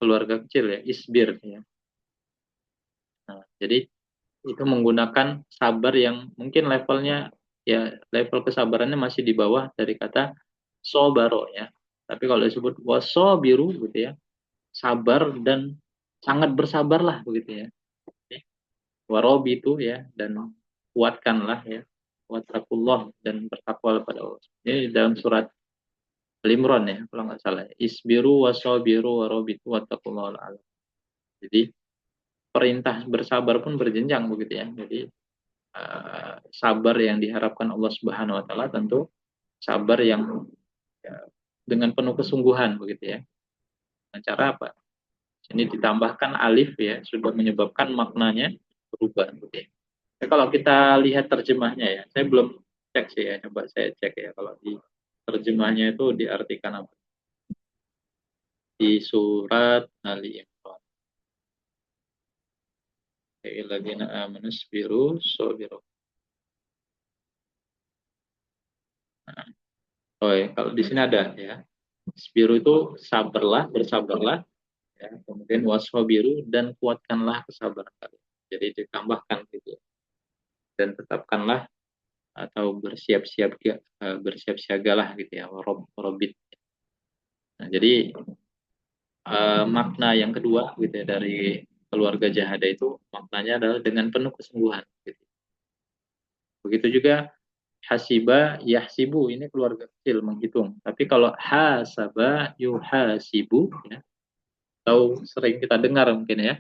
[SPEAKER 1] keluarga kecil ya, isbir ya. Nah, jadi itu menggunakan sabar yang mungkin levelnya ya level kesabarannya masih di bawah dari kata sobaro ya. Tapi kalau disebut wasobiru gitu ya, sabar dan sangat bersabarlah begitu ya. Warobi itu ya dan kuatkanlah ya. Wattaqullah dan bertakwa kepada Allah. Ini dalam surat Al-Imran ya kalau nggak salah. Isbiru wasobiru warobitu wattaqullah. Jadi perintah bersabar pun berjenjang begitu ya. Jadi sabar yang diharapkan Allah Subhanahu wa taala tentu sabar yang ya, dengan penuh kesungguhan begitu ya. Dengan cara apa? Ini ditambahkan alif ya sudah menyebabkan maknanya berubah gitu ya. Nah, kalau kita lihat terjemahnya ya, saya belum cek sih ya, coba saya cek ya kalau di terjemahnya itu diartikan apa di surat Ali Imran. Illadzina amanu sabiru sabiru. Nah, oh ya, kalau di sini ada ya. Sabiru itu sabarlah, bersabarlah ya. Kemudian waswabiru dan kuatkanlah kesabaran kalian. Jadi ditambahkan gitu. dan tetapkanlah atau bersiap-siagalah gitu ya, robit. Nah, jadi makna yang kedua gitu ya dari keluarga jahada itu maknanya adalah dengan penuh kesungguhan gitu. Begitu juga hasiba yahsibu, ini keluarga kecil menghitung. Tapi kalau hasaba yuhasibu ya, atau sering kita dengar mungkin ya,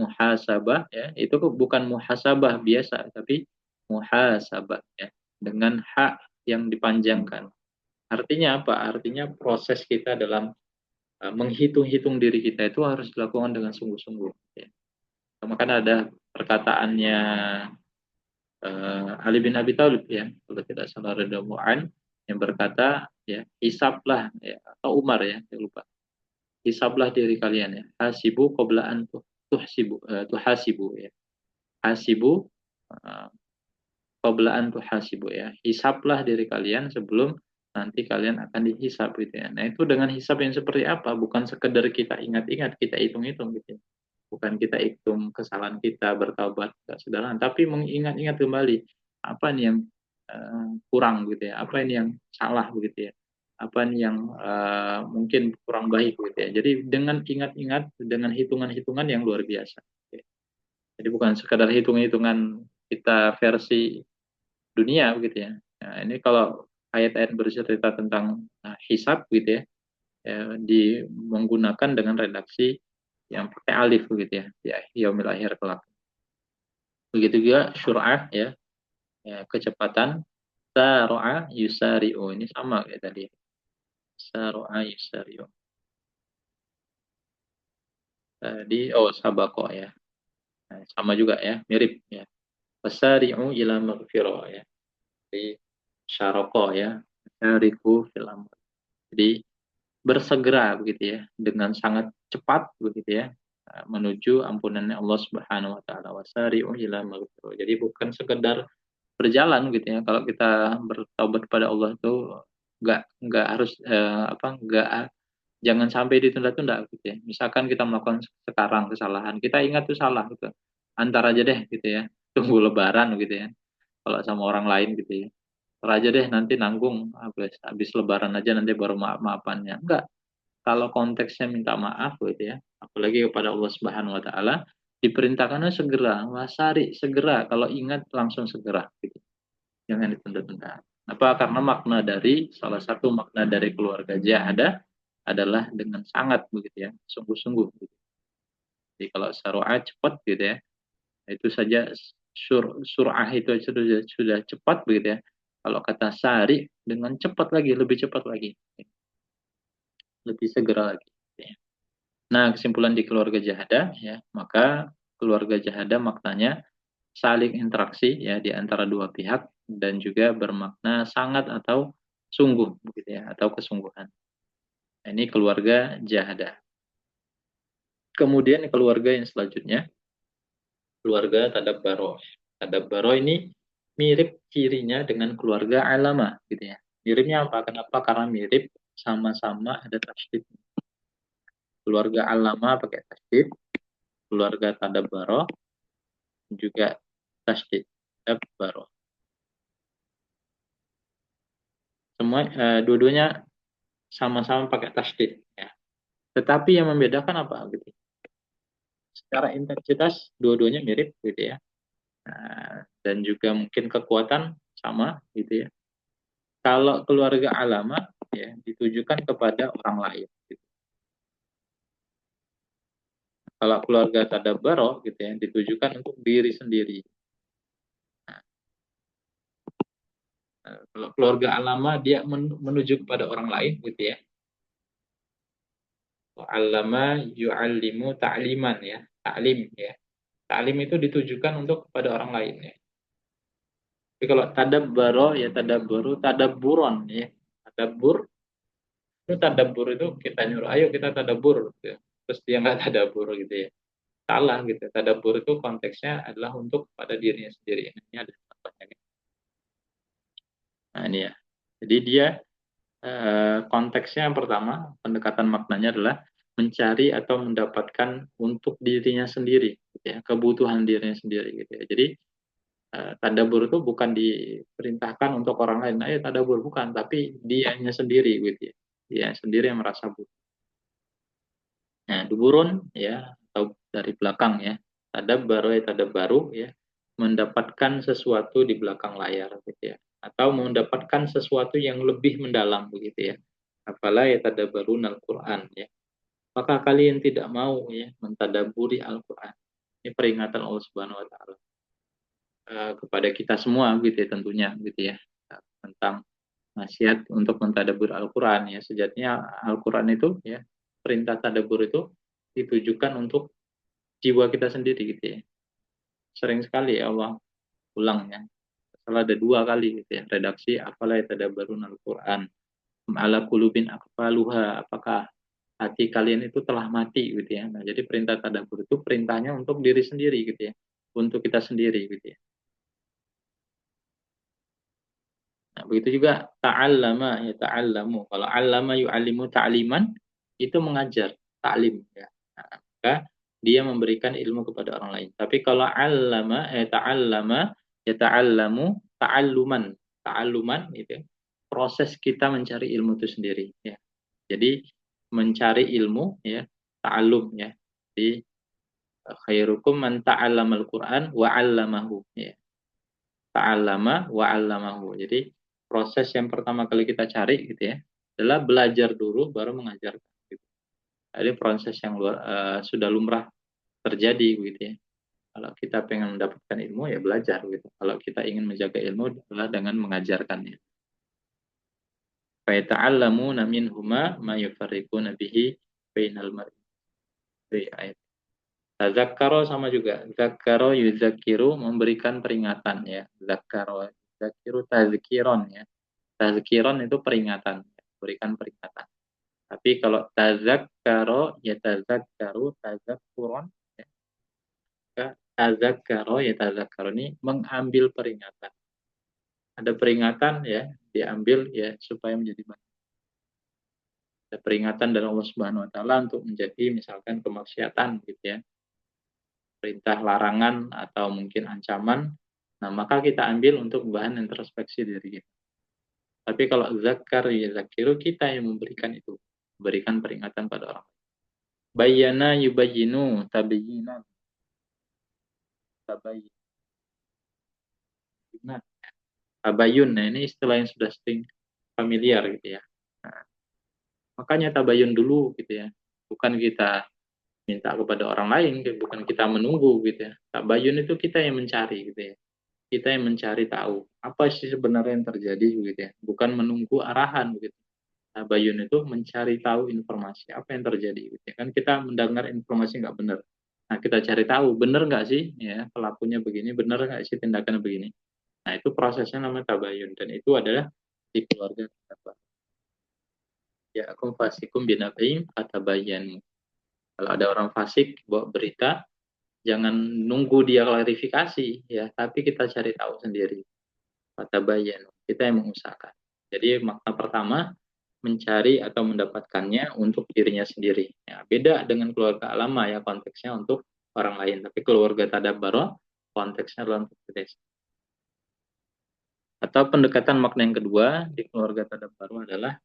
[SPEAKER 1] muhasabah ya, itu bukan muhasabah biasa tapi muhasabah ya, dengan hak yang dipanjangkan. Artinya apa? Artinya proses kita dalam menghitung-hitung diri kita itu harus dilakukan dengan sungguh-sungguh ya. Maka ada perkataannya Ali bin Abi Thalib ya, kalau tidak salah radhiyallahu an, yang berkata ya, hisablah ya, atau Umar ya, saya lupa. Hisablah diri kalian ya. Hasibu qabla an tuhasibu ya. Hasibu uh, qabla an tuhasibu ya. Hisablah diri kalian sebelum nanti kalian akan dihisab gitu ya. Nah, itu dengan hisab yang seperti apa? Bukan sekedar kita ingat-ingat, kita hitung-hitung gitu ya. Bukan kita hitung kesalahan kita, bertaubat, kesadaran, tapi mengingat-ingat kembali apa nih yang kurang gitu ya, apa ini yang salah begitu ya, apa nih yang mungkin kurang baik gitu ya. Jadi dengan ingat-ingat, dengan hitungan-hitungan yang luar biasa. Gitu ya. Jadi bukan sekadar hitung-hitungan kita versi dunia begitu ya. Nah, ini kalau ayat-ayat bercerita tentang hisab gitu ya, menggunakan dengan redaksi yang pakai alif begitu ya yaumil akhir kelak. Begitu juga syur'ah ya, kecepatan saro'a yusari'u, ini sama kayak tadi, saro'a yusari'u tadi, oh sabako ya. Nah, sama juga ya, mirip ya, wasari'u ila maghfirah ya, di syaroko ya, syariku fil amr, jadi bersegera begitu ya, dengan sangat cepat begitu ya, menuju ampunannya Allah Subhanahu wa taala, wasari'u ila maghfirah. Jadi bukan sekedar berjalan gitu ya. Kalau kita bertaubat kepada Allah itu nggak harus nggak, jangan sampai ditunda-tunda gitu ya. Misalkan kita melakukan sekarang kesalahan, kita ingat tuh salah gitu, antar aja deh gitu ya, tunggu Lebaran gitu ya. Kalau sama orang lain gitu ya, antar aja deh, nanti nanggung habis Lebaran aja, nanti baru maaf-maafannya. Enggak, kalau konteksnya minta maaf gitu ya, apalagi kepada Allah Subhanahu Wa Taala, diperintahkannya segera, wasari segera, kalau ingat langsung segera gitu. Jangan ditunda-tunda. Apa? Karena makna dari salah satu makna dari keluarga jahada adalah dengan sangat begitu ya, sungguh-sungguh. Gitu. Jadi kalau saru'ah cepat gitu ya, itu saja sur'ah itu sudah cepat begitu ya. Kalau kata sari dengan cepat lagi, lebih cepat lagi, lebih segera lagi. Gitu ya. Nah, kesimpulan di keluarga jahada ya, maka keluarga jahada maknanya saling interaksi ya di antara dua pihak dan juga bermakna sangat atau sungguh begitu ya, atau kesungguhan. Nah, ini keluarga jahada. Kemudian keluarga yang selanjutnya, keluarga tadabbaro. Tadabbaro ini mirip cirinya dengan keluarga alama gitu ya. Miripnya apa? Kenapa? Karena mirip, sama-sama ada tasydid. Keluarga alama pakai tasydid, keluarga tadabbaro juga tasydid. Tadabbaro. Semua dua-duanya sama-sama pakai tasydid ya. Tetapi yang membedakan apa gitu? Secara intensitas dua-duanya mirip gitu ya. Nah, dan juga mungkin kekuatan sama gitu ya. Kalau keluarga alama ya ditujukan kepada orang lain. Gitu. Kalau keluarga tadabbaro gitu ya ditujukan untuk diri sendiri. Nah, kalau keluarga alama dia menuju kepada orang lain gitu ya. Alama yu'allimu ta'liman ya, ta'lim ya. Ta'lim itu ditujukan untuk kepada orang lain ya. Tapi kalau tadabbaro ya tadabbaru tadabburon ya. Tadabbur itu, tadabbur itu kita nyuruh ayo kita tadabbur gitu ya. Terus dia nggak tadabbur gitu ya. Salah gitu. Tadabbur itu konteksnya adalah untuk pada dirinya sendiri. Ini ada contohnya. Nah, ini ya. Jadi dia konteksnya yang pertama, pendekatan maknanya adalah mencari atau mendapatkan untuk dirinya sendiri gitu ya, kebutuhan dirinya sendiri gitu ya. Jadi Tadabur itu bukan diperintahkan untuk orang lain. Ayo tadabur, bukan, tapi dianya sendiri gitu ya. Dia sendiri yang merasa butuh. Nah, duburun ya atau dari belakang ya. Tadabbaru ya mendapatkan sesuatu di belakang layar gitu ya. Atau mendapatkan sesuatu yang lebih mendalam begitu ya. Afala yatadabbarun Al-Qur'an ya. Apakah kalian tidak mau ya mentadaburi Al-Qur'an? Ini peringatan Allah Subhanahu wa taala kepada kita semua gitu ya tentunya gitu ya. Tentang nasihat untuk mentadabur Al-Qur'an ya. Sejatinya Al-Qur'an itu ya perintah tadabur itu ditujukan untuk jiwa kita sendiri gitu ya. Sering sekali ya Allah ulang ya. Salah ada 2 kali gitu ya. Redaksi afala yatadabbarun Al-Qur'an. Ala qulubin aqfaluha. Apakah hati kalian itu telah mati gitu ya. Nah, jadi perintah tadabbur itu perintahnya untuk diri sendiri gitu ya. Untuk kita sendiri gitu ya. Nah, begitu juga ta'allama ya ta'allamu. Kalau 'allama yu'allimu ta'liman itu mengajar, taklim ya. Nah, maka dia memberikan ilmu kepada orang lain. Tapi kalau 'allama ta'allama ya ta'allamu ta'alluman. Ta'alluman itu ya, proses kita mencari ilmu itu sendiri ya. Jadi mencari ilmu ya, ta'allum ya. Jadi khairukum man ta'allamal Qur'an wa 'allamahu ya. Ta'allama wa 'allamahu. Jadi proses yang pertama kali kita cari gitu ya, adalah belajar dulu baru mengajarkan gitu. Jadi proses yang sudah lumrah terjadi gitu ya. Kalau kita pengen mendapatkan ilmu ya belajar gitu. Kalau kita ingin menjaga ilmu adalah dengan mengajarkannya. Fa yata'allamuna minhuma ma yufarriquna bihi bainal mar'i ayat. Zakkaro sama juga. Zakkaro yuzakiru memberikan peringatan ya. Zakkaro yuzakiru tazkiron ya. Tazkiron itu peringatan, berikan peringatan. Tapi kalau tazakkaro ya tazakkaru tazakkuron ya. Tazakkaro ya tazakkaro ini mengambil peringatan. Ada peringatan ya, diambil ya supaya menjadi baik. Ada peringatan dari Allah Subhanahu wa taala untuk menjadi misalkan kemaksiatan gitu ya. Perintah larangan atau mungkin ancaman. Nah, maka kita ambil untuk bahan introspeksi diri kita. Tapi kalau zakar ya zakiru kita yang memberikan itu, memberikan peringatan pada orang. Bayana yubayinu tabayyinan tabayyun. Tabayun, nah ini istilah yang sudah sering familiar gitu ya. Nah, makanya tabayun dulu gitu ya. Bukan kita minta kepada orang lain, bukan kita menunggu gitu ya. Tabayun itu kita yang mencari gitu ya. Kita yang mencari tahu apa sih sebenarnya yang terjadi gitu ya. Bukan menunggu arahan gitu. Tabayun itu mencari tahu informasi apa yang terjadi gitu ya. Kan kita mendengar informasi nggak benar. Nah, kita cari tahu benar nggak sih ya pelakunya begini, benar nggak sih tindakannya begini. Nah, itu prosesnya namanya tabayun dan itu adalah di keluarga kita. Ya, akum fasikum binabaim fatabayyanu. Kalau ada orang fasik bawa berita, jangan nunggu dia klarifikasi ya, tapi kita cari tahu sendiri. Fatabayyanu. Kita yang mengusahakan. Jadi makna pertama mencari atau mendapatkannya untuk dirinya sendiri. Ya, beda dengan keluarga alama ya konteksnya untuk orang lain. Tapi keluarga tadabbaro konteksnya adalah untuk diri. Atau pendekatan makna yang kedua di keluarga tadabbaro adalah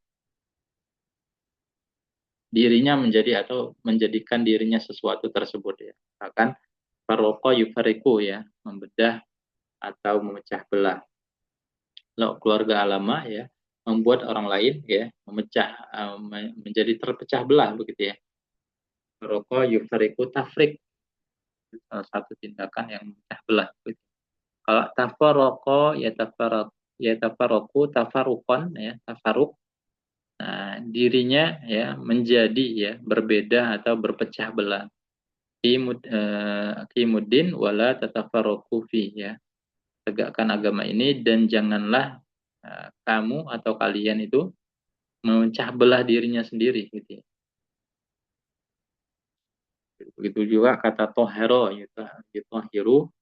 [SPEAKER 1] dirinya menjadi atau menjadikan dirinya sesuatu tersebut ya. Akan faroko yufariku ya, membedah atau memecah belah. Kalau keluarga alama ya, membuat orang lain ya memecah menjadi terpecah belah begitu ya. Faroko yufariku tafrik, salah satu tindakan yang memecah belah begitu. Kalau tafaroko ya tafaroku tafarukon ya tafaruk. Nah, dirinya ya menjadi ya berbeda atau berpecah belah. Kimuddin wala tatafarraqu fi ya. Tegakkan agama ini dan janganlah kamu atau kalian itu memecah belah dirinya sendiri gitu ya. Begitu juga kata tohero yaitu tohiru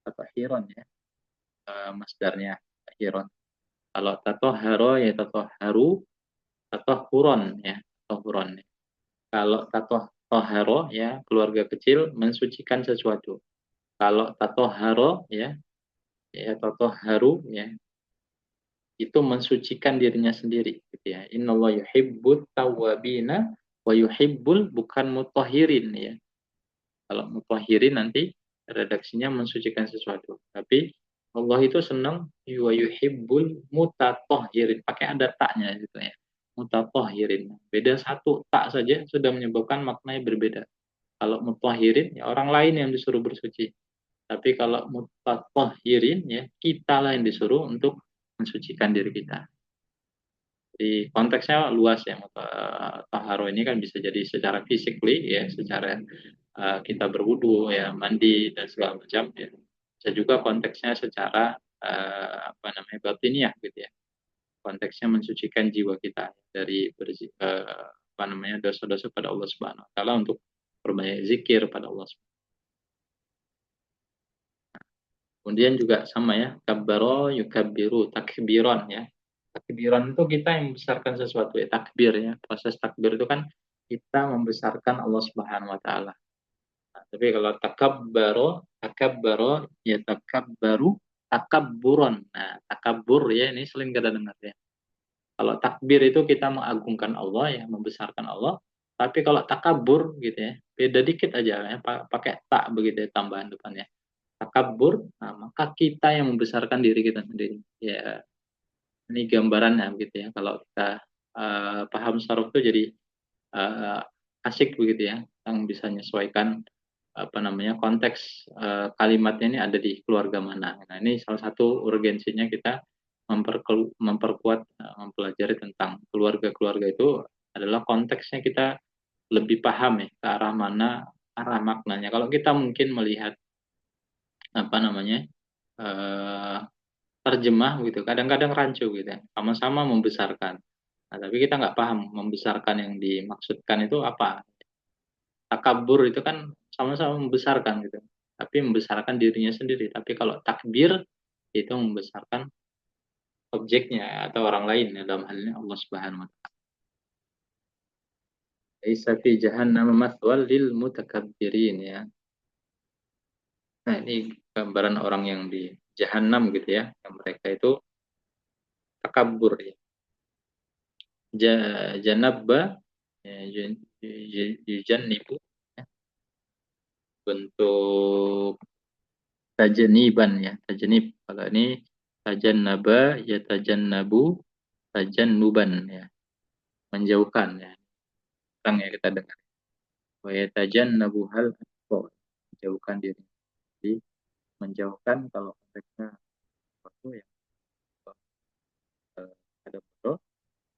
[SPEAKER 1] kata hiron ya masdarnya hiron. Kalau tatohero ya tatoharu tatohuron ya tatohuron. Kalau tatohero ya keluarga kecil mensucikan sesuatu. Kalau tatoharo ya tatoharu ya itu mensucikan dirinya sendiri gitu ya. Innallaha yuhibbut tawwabina wa yuhibbul bukan mutahhirin ya. Kalau mutahhirin nanti redaksinya mensucikan sesuatu. Tapi Allah itu senang wa yuhibbul mutatahhirin. Pakai ada taknya gitu ya. Mutatahhirin. Beda satu tak saja sudah menyebabkan maknanya berbeda. Kalau mutahhirin ya orang lain yang disuruh bersuci. Tapi kalau mutatahhirin ya kita lah yang disuruh untuk mensucikan diri kita. Di konteksnya luas ya, taharo ini kan bisa jadi secara physically ya, secara kita berwudu ya, mandi dan segala macam ya. Bisa juga konteksnya secara apa namanya batiniah gitu ya. Konteksnya mensucikan jiwa kita dari apa namanya dosa-dosa pada Allah Subhanahu wa taala untuk berbanyak zikir pada Allah Subhanahu. Kemudian juga sama ya, kabbaro yukabbiru takbiron ya. Takbiran itu kita yang membesarkan sesuatu ya, takbir ya. Proses takbir itu kan kita membesarkan Allah Subhanahu wa taala. Nah, tapi kalau takabbaro ya takabbaru takabburon. Nah, takabbur ya ini sering kita dengar ya. Kalau takbir itu kita mengagungkan Allah ya, membesarkan Allah. Tapi kalau takabur gitu ya, beda dikit aja ya, pakai tak begitu ya, tambahan depannya. Takabur, nah, maka kita yang membesarkan diri kita sendiri. Ya, ini gambarannya gitu ya. Kalau kita paham saraf itu jadi uh, asik begitu ya, yang bisa menyesuaikan apa namanya konteks kalimatnya ini ada di keluarga mana. Nah ini salah satu urgensinya kita memperkuat mempelajari tentang keluarga-keluarga itu adalah konteksnya kita lebih paham ya ke arah mana arah maknanya. Kalau kita mungkin melihat apa namanya uh, terjemah gitu, kadang-kadang rancu gitu ya, sama-sama membesarkan. Nah, tapi kita nggak paham membesarkan yang dimaksudkan itu apa. Takabur itu kan sama-sama membesarkan gitu. Tapi membesarkan dirinya sendiri. Tapi kalau takbir itu membesarkan objeknya atau orang lain ya, dalam hal ini Allah Subhanahu wa taala. Laisa fi jahannam mathwal lil mutakabbirin ya. Nah, ini gambaran orang yang di jahanam gitu ya. Yang mereka itu takabur ya. Janabba ya, yujannibu ya. Bentuk tajaniban ya, tajanib. Kalau ini tajannaba ya tajannabu tajannuban ya, menjauhkan ya. Orang ya kita dengar. Wa yatajannabu hal akbar, menjauhkan diri. Jadi menjauhkan kalau konteksnya sesuatu yang ada baroh,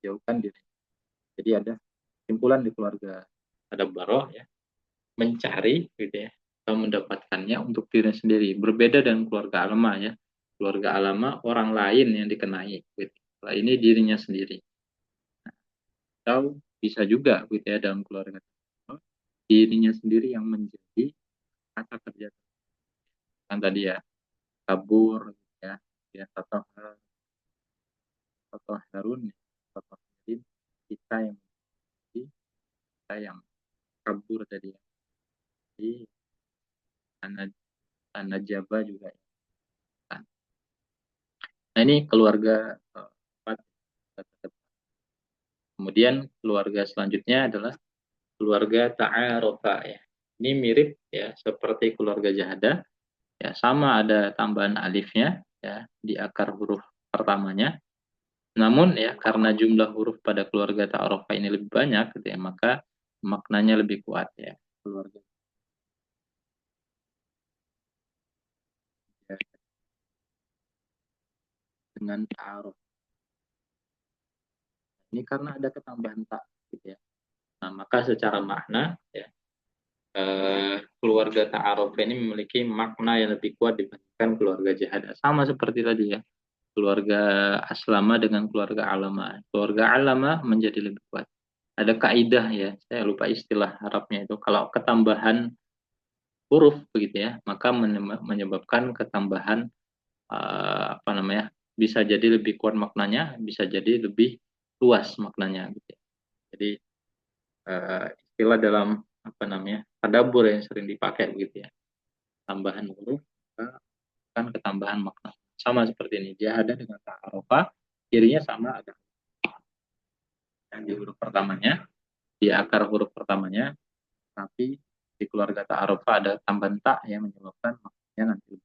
[SPEAKER 1] jauhkan diri. Jadi ada simpulan di keluarga ada baroh ya, mencari gitu ya, atau mendapatkannya untuk diri sendiri. Berbeda dengan keluarga alama ya. Keluarga alama orang lain yang dikenai. Gitu. Nah, ini dirinya sendiri. Atau bisa juga gitu ya dalam keluarga dirinya sendiri yang menjadi kata kerja kan tadi ya kabur ya ya totoh harun totoh harin kita yang menjadi kita yang kabur tadi ya. Jadi anak anak jaba juga ya. Nah ini keluarga empat. Kemudian keluarga selanjutnya adalah keluarga ta'arofa ya. Ini mirip ya seperti keluarga jahada ya, sama ada tambahan alifnya ya di akar huruf pertamanya. Namun ya karena jumlah huruf pada keluarga ta'arofa ini lebih banyak gitu ya, maka maknanya lebih kuat ya. Keluarga ya, dengan ta'aruf. Ini karena ada ketambahan tak gitu ya. Nah, maka secara makna ya keluarga ta'aruf ini memiliki makna yang lebih kuat dibandingkan keluarga jahada. Sama seperti tadi ya, keluarga aslama dengan keluarga alama. Keluarga alama menjadi lebih kuat. Ada kaidah ya, saya lupa istilah Arabnya itu. Kalau ketambahan huruf begitu ya, maka menyebabkan ketambahan apa namanya? Bisa jadi lebih kuat maknanya, bisa jadi lebih luas maknanya gitu ya. Jadi istilah dalam apa namanya? Tadabbur yang sering dipakai begitu ya. tambahan huruf, maka akan ketambahan makna. Sama seperti ini, jahadah dengan ta'arofa, cirinya sama, ada yang di huruf pertamanya, di akar huruf pertamanya, tapi di keluarga ta'arofa ada tambahan tak yang menyebabkan maknanya nanti.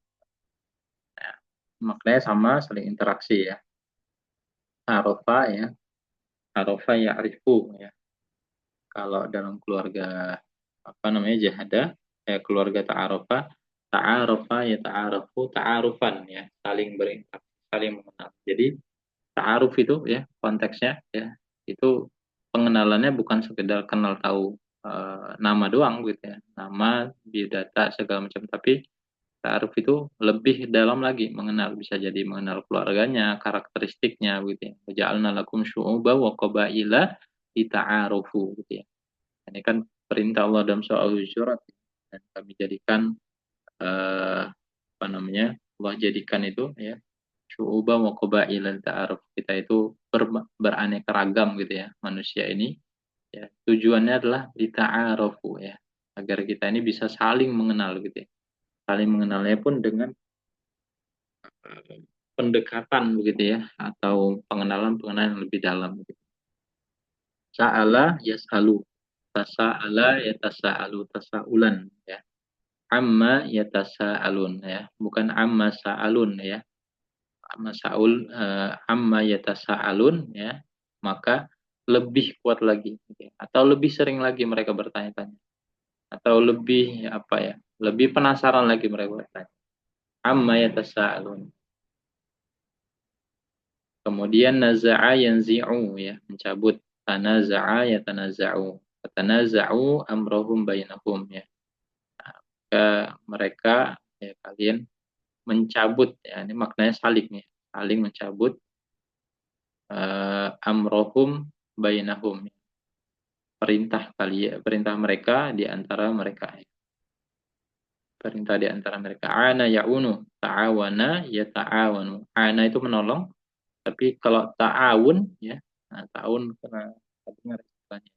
[SPEAKER 1] Nah, maknanya sama, saling interaksi ya. Ta'arofa ya, ta'arofa ya'rifu ya. Kalau dalam keluarga apa namanya jahadah, keluarga ta'arofa, ta'arofa ya ta'arofu ta'arufan ya, saling berinteraksi, saling mengenal. Jadi ta'aruf itu ya konteksnya ya itu pengenalannya bukan sekedar kenal tahu nama doang gitu ya, nama, biodata segala macam, tapi ta'aruf itu lebih dalam lagi, mengenal, bisa jadi mengenal keluarganya, karakteristiknya gitu ya. Waja'alna lakum syu'uba wa qabaila lita'arufu gitu ya. Ini kan perintah Allah dalam surah Al-Hujurat, dan kami jadikan apa namanya, Allah jadikan itu ya syu'uba wa qabaila ta'aruf, kita itu beraneka ragam gitu ya manusia ini ya, tujuannya adalah lita'arufu ya, agar kita ini bisa saling mengenal gitu ya, saling mengenalnya pun dengan pendekatan begitu ya, atau pengenalan-pengenalan yang lebih dalam gitu. Sa'ala yas'alu, tasa'ala yatasa'alu, tasa'ulan ya, amma yatasa'alun ya, bukan amma sa'alun ya, amma sa'ul, amma yatasa'alun ya, maka lebih kuat lagi gitu ya, atau lebih sering lagi mereka bertanya-tanya, atau lebih apa ya, lebih penasaran lagi mereka bertanya, amma yatasa'alun. Kemudian naza'a yanzi'u ya, mencabut, tanaza'a yatanaza'u, tanaza'u amrohum bainahum ya. Ke mereka ya, kalian mencabut ya, ini maknanya saling ya, saling mencabut amrohum bainahum, perintah kalian, perintah mereka di antara mereka ya. Perintah di antara mereka. Ana ya'unu, ta'awana ya ta'awanu. Ana itu menolong, tapi kalau ta'awun ya, nah, ta'awun karena dengar istilahnya.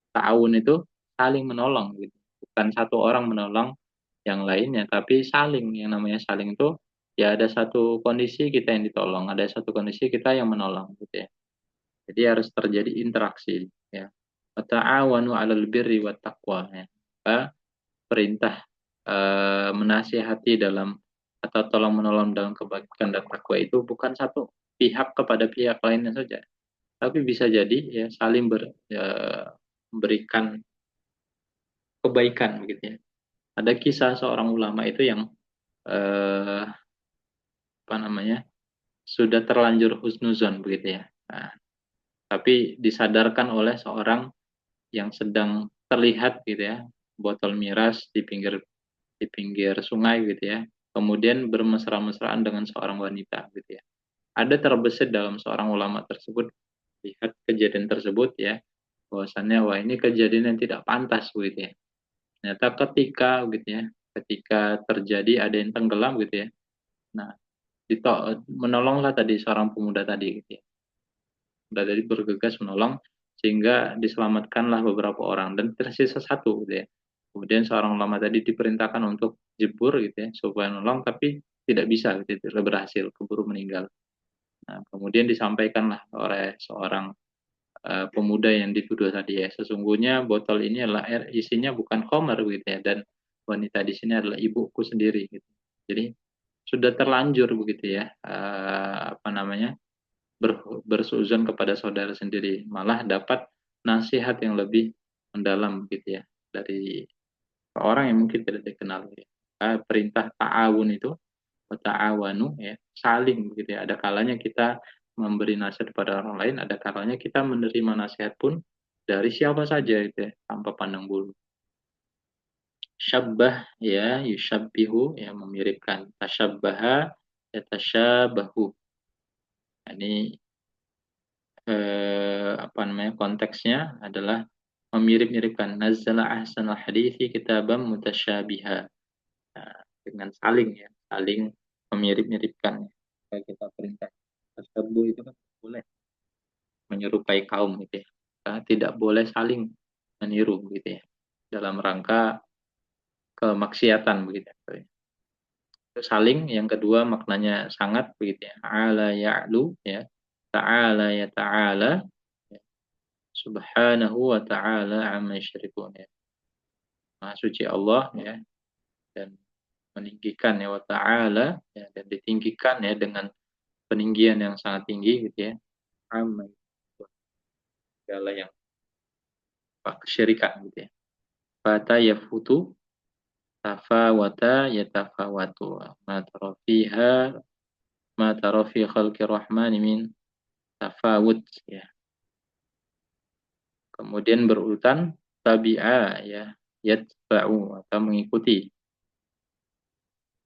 [SPEAKER 1] Ta'awun itu saling menolong gitu. Bukan satu orang menolong yang lainnya, tapi saling. Yang namanya saling itu ya ada satu kondisi kita yang ditolong, ada satu kondisi kita yang menolong gitu ya. Jadi harus terjadi interaksi ya. Ta'awanu 'alal birri wat taqwa ya. Perintah menasihati dalam atau tolong menolong dalam kebaikan dan takwa itu bukan satu pihak kepada pihak lainnya saja, tapi bisa jadi ya saling memberikan kebaikan gitu ya. Ada kisah seorang ulama itu yang eh, apa namanya, sudah terlanjur husnuzon begitu ya. Nah, tapi disadarkan oleh seorang yang sedang terlihat gitu ya, botol miras di pinggir sungai gitu ya. Kemudian bermesra-mesraan dengan seorang wanita gitu ya. Ada terbesit dalam seorang ulama tersebut lihat kejadian tersebut ya, bahwasannya wah ini kejadian yang tidak pantas gitu ya. Ternyata ketika gitu ya, ketika terjadi ada yang tenggelam gitu ya. Nah, menolonglah tadi seorang pemuda tadi gitu ya. Pemuda tadi bergegas menolong sehingga diselamatkanlah beberapa orang dan tersisa satu gitu ya. Kemudian seorang ulama tadi diperintahkan untuk jebur gitu ya supaya menolong, tapi tidak bisa gitu, tidak berhasil, keburu meninggal. Nah, kemudian disampaikanlah oleh seorang pemuda yang dituduh tadi ya, sesungguhnya botol ini adalah air, isinya bukan khamar gitu ya, dan wanita di sini adalah ibuku sendiri gitu. Jadi sudah terlanjur begitu ya, apa namanya, bersuzon kepada saudara sendiri, malah dapat nasihat yang lebih mendalam gitu ya dari orang yang mungkin tidak dikenal ya. Perintah ta'awun itu, ta'awanu ya, saling begitu ya. Ada kalanya kita memberi nasihat kepada orang lain, ada kalanya kita menerima nasihat pun dari siapa saja itu ya, tanpa pandang bulu. Syabbah ya, yusyabbihu ya, memiripkan. Tasyabbaha ya tasyabahu. Ini apa namanya, konteksnya adalah memirip-miripkan. Nazzala ahsanal hadithi kitabam mutasyabiha. Nah, dengan saling ya, saling memirip-miripkan. Kayak kita perintah tasyabuh itu kan boleh menyerupai kaum gitu ya. Kita tidak boleh saling meniru gitu ya. Dalam rangka kemaksiatan begitu ya. saling, yang kedua maknanya sangat begitu ya. Ala ya'lu ya. Ta'ala ya ta'ala ya. Subhanahu wa ta'ala amma yusyrikun ya. Maha suci Allah ya, dan meninggikan ya, wa ta'ala ya, dan ditinggikan ya dengan peninggian yang sangat tinggi gitu ya. Amma segala yang kesyirikan gitu ya. Fata yafutu tafawata yatafawatu ma tara fiha ma tara fi khalqir rahmani min tafawut ya. Kemudian berurutan tabi'a ya, yatba'u atau mengikuti.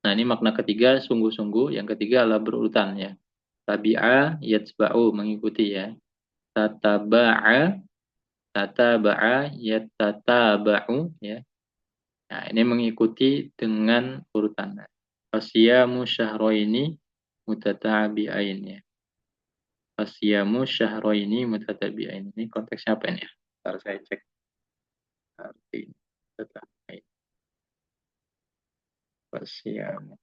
[SPEAKER 1] Nah, ini makna ketiga sungguh-sungguh, yang ketiga adalah berurutan ya. Tabi'a yatba'u mengikuti ya. Tataba'a tataba'a yatataba'u ya. Nah, ini mengikuti dengan urutan. Fasyamu syahraini mutatabi'ain ya. Fasyamu syahraini mutatabi'ain. Ini konteksnya apa ini ya? Ntar saya cek arti mutatabi'ain. Fasyamu.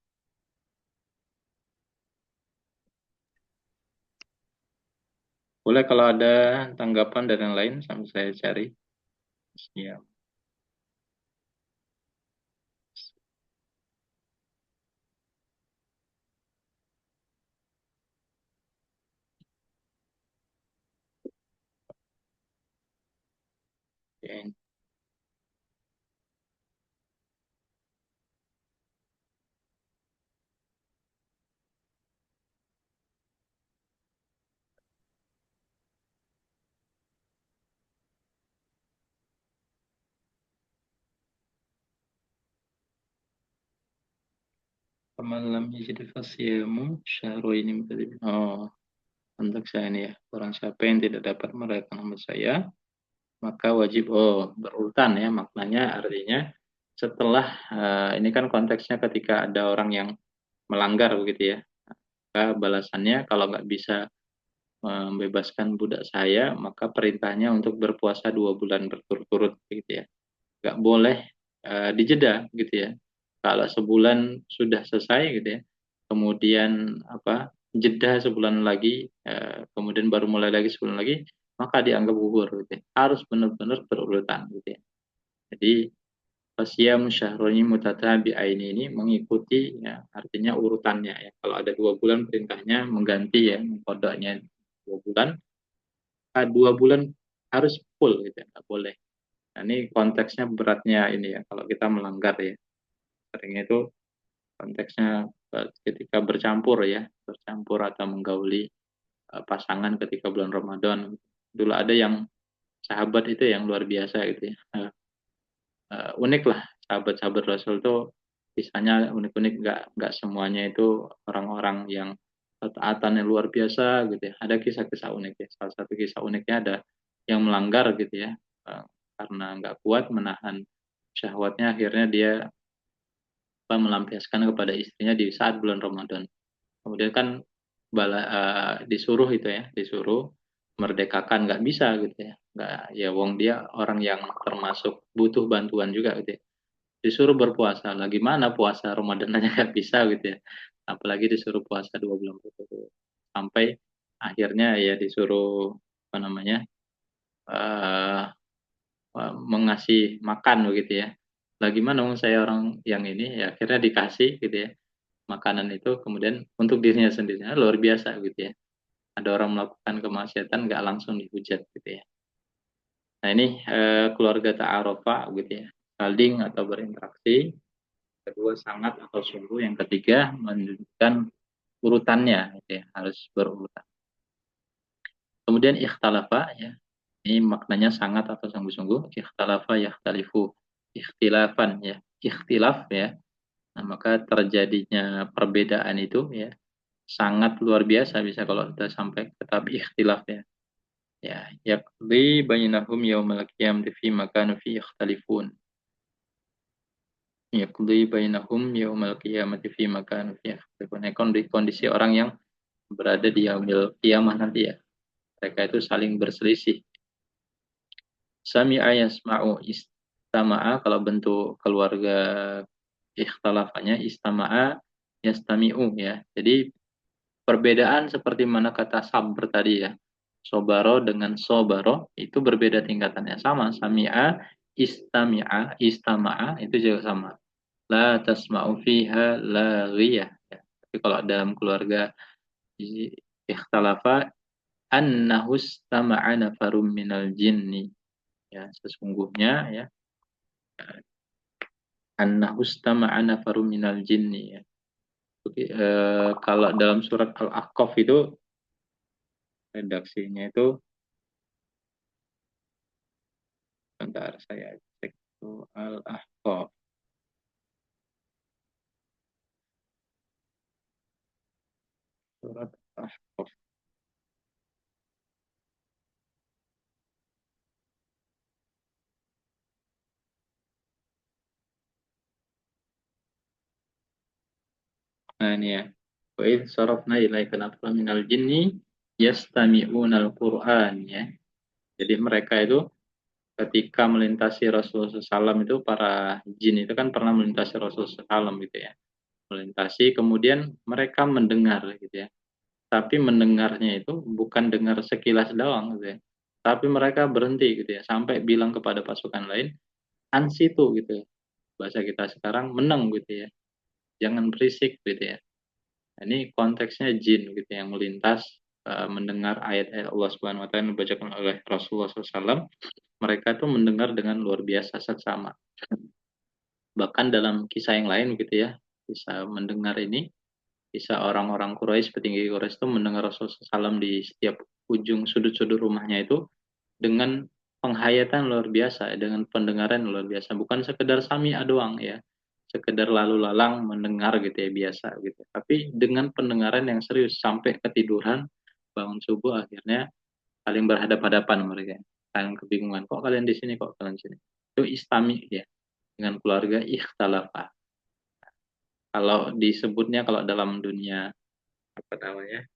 [SPEAKER 1] Boleh kalau ada tanggapan dan yang lain sambil saya cari. Siap. Ya. Malam jadi fasiyamu syahru ini mutadib. Oh, untuk saya ini ya. Orang siapa yang tidak dapat merayakan nama saya, maka wajib berurutan ya. Maknanya artinya setelah ini kan konteksnya ketika ada orang yang melanggar begitu ya. Maka balasannya kalau nggak bisa membebaskan budak saya, maka perintahnya untuk berpuasa 2 bulan berturut-turut begitu ya. Nggak boleh dijeda gitu ya. Kalau sebulan sudah selesai gitu ya, kemudian apa jeda sebulan lagi, kemudian baru mulai lagi sebulan lagi, maka dianggap gugur gitu ya. Harus benar-benar berurutan gitu ya. Jadi fasiyam syahroni mutatabi'ain ini mengikuti ya, artinya urutannya ya. Kalau ada 2 bulan perintahnya mengganti ya, kodoknya 2 bulan, 2 bulan harus full gitu ya, nggak boleh. Nah, ini konteksnya beratnya ini ya, kalau kita melanggar ya. Seringnya itu konteksnya ketika bercampur ya, bercampur atau menggauli pasangan ketika bulan Ramadan. Dulu ada yang sahabat itu yang luar biasa gitu ya. Unik lah sahabat-sahabat Rasul tuh kisahnya unik-unik, nggak semuanya itu orang-orang yang taatan yang luar biasa gitu ya. Ada kisah-kisah unik ya. Salah satu kisah uniknya ada yang melanggar gitu ya, karena nggak kuat menahan syahwatnya, akhirnya dia melampiaskan kepada istrinya di saat bulan Ramadan. Kemudian kan disuruh itu ya, disuruh merdekakan, nggak bisa gitu ya, nggak ya, wong dia orang yang termasuk butuh bantuan juga gitu ya, disuruh berpuasa, lagi mana puasa Ramadan aja nggak bisa gitu ya, apalagi disuruh puasa 2 bulan berturut-turut. Sampai akhirnya ya disuruh apa namanya, uh, mengasih makan begitu ya, lagi mana wong saya orang yang ini ya, akhirnya dikasih gitu ya makanan itu, kemudian untuk dirinya sendiri. Nah, luar biasa gitu ya, ada orang melakukan kemaksiatan nggak langsung dihujat gitu ya. Nah, ini keluarga ta'arofa gitu ya, saling atau berinteraksi. Kedua sangat atau sungguh. Yang ketiga menunjukkan urutannya gitu ya, harus berurutan. Kemudian ikhtalafa ya, ini maknanya sangat atau sungguh-sungguh. Ikhtalafa yakhtalifu, ikhtilafan ya, ikhtilaf ya. Nah, maka terjadinya perbedaan itu ya sangat luar biasa, bisa kalau kita sampai ke tahap ikhtilaf ya. Ya, yaqdi bainahum yaumal qiyamati fi ma kanu fi yakhtalifun. Yaqdi bainahum yaumal qiyamati fi ma kanu fi yakhtalifun. Nah, kondisi orang yang berada di yaumil qiyamah nanti ya. Mereka itu saling berselisih. Sami'a yasma'u istama'a, kalau bentuk keluarga ikhtalafannya istama'a yastami'u ya. Jadi perbedaan seperti mana kata sabar tadi ya. Sobaro dengan sobaro itu berbeda tingkatannya. Sama, sami'a, istami'a, istama'a itu juga sama. La tasma'u fiha laghiyah. Ya. Tapi kalau dalam keluarga ikhtalafa annahu istama'a nafarum minal jinni. Ya, sesungguhnya ya annahu istama'a nafarum minal jinni ya. Oke, kalau dalam surat Al-Ahqaf itu redaksinya itu bentar saya cek itu Al-Ahqaf. Surat Al-Ahqaf. Nah ini ya. Wa idh sarafna ilaika nafaran minal jinni yastami'unal Qur'an ya. Jadi mereka itu ketika melintasi Rasulullah SAW itu para jin itu kan pernah melintasi Rasulullah SAW gitu ya. Melintasi kemudian mereka mendengar gitu ya. Tapi mendengarnya itu bukan dengar sekilas doang gitu ya. Tapi mereka berhenti gitu ya sampai bilang kepada pasukan lain ansitu gitu ya. Bahasa kita sekarang meneng gitu ya. Jangan berisik gitu ya. Ini konteksnya jin gitu yang melintas mendengar ayat-ayat Allah Subhanahu wa taala yang dibacakan oleh Rasulullah SAW, mereka tuh mendengar dengan luar biasa seksama. Bahkan dalam kisah yang lain gitu ya, bisa mendengar ini, bisa orang-orang Quraisy, petinggi Quraisy itu mendengar Rasulullah SAW di setiap ujung sudut-sudut rumahnya itu dengan penghayatan luar biasa, dengan pendengaran luar biasa, bukan sekedar sami'a doang ya, sekedar lalu lalang mendengar gitu ya biasa gitu, tapi dengan pendengaran yang serius sampai ketiduran, bangun subuh akhirnya saling berhadap-hadapan mereka, saling kebingungan, kok kalian di sini, kok kalian di sini, itu istami ya, dengan keluarga ikhtalafa. Kalau disebutnya kalau dalam dunia apa namanya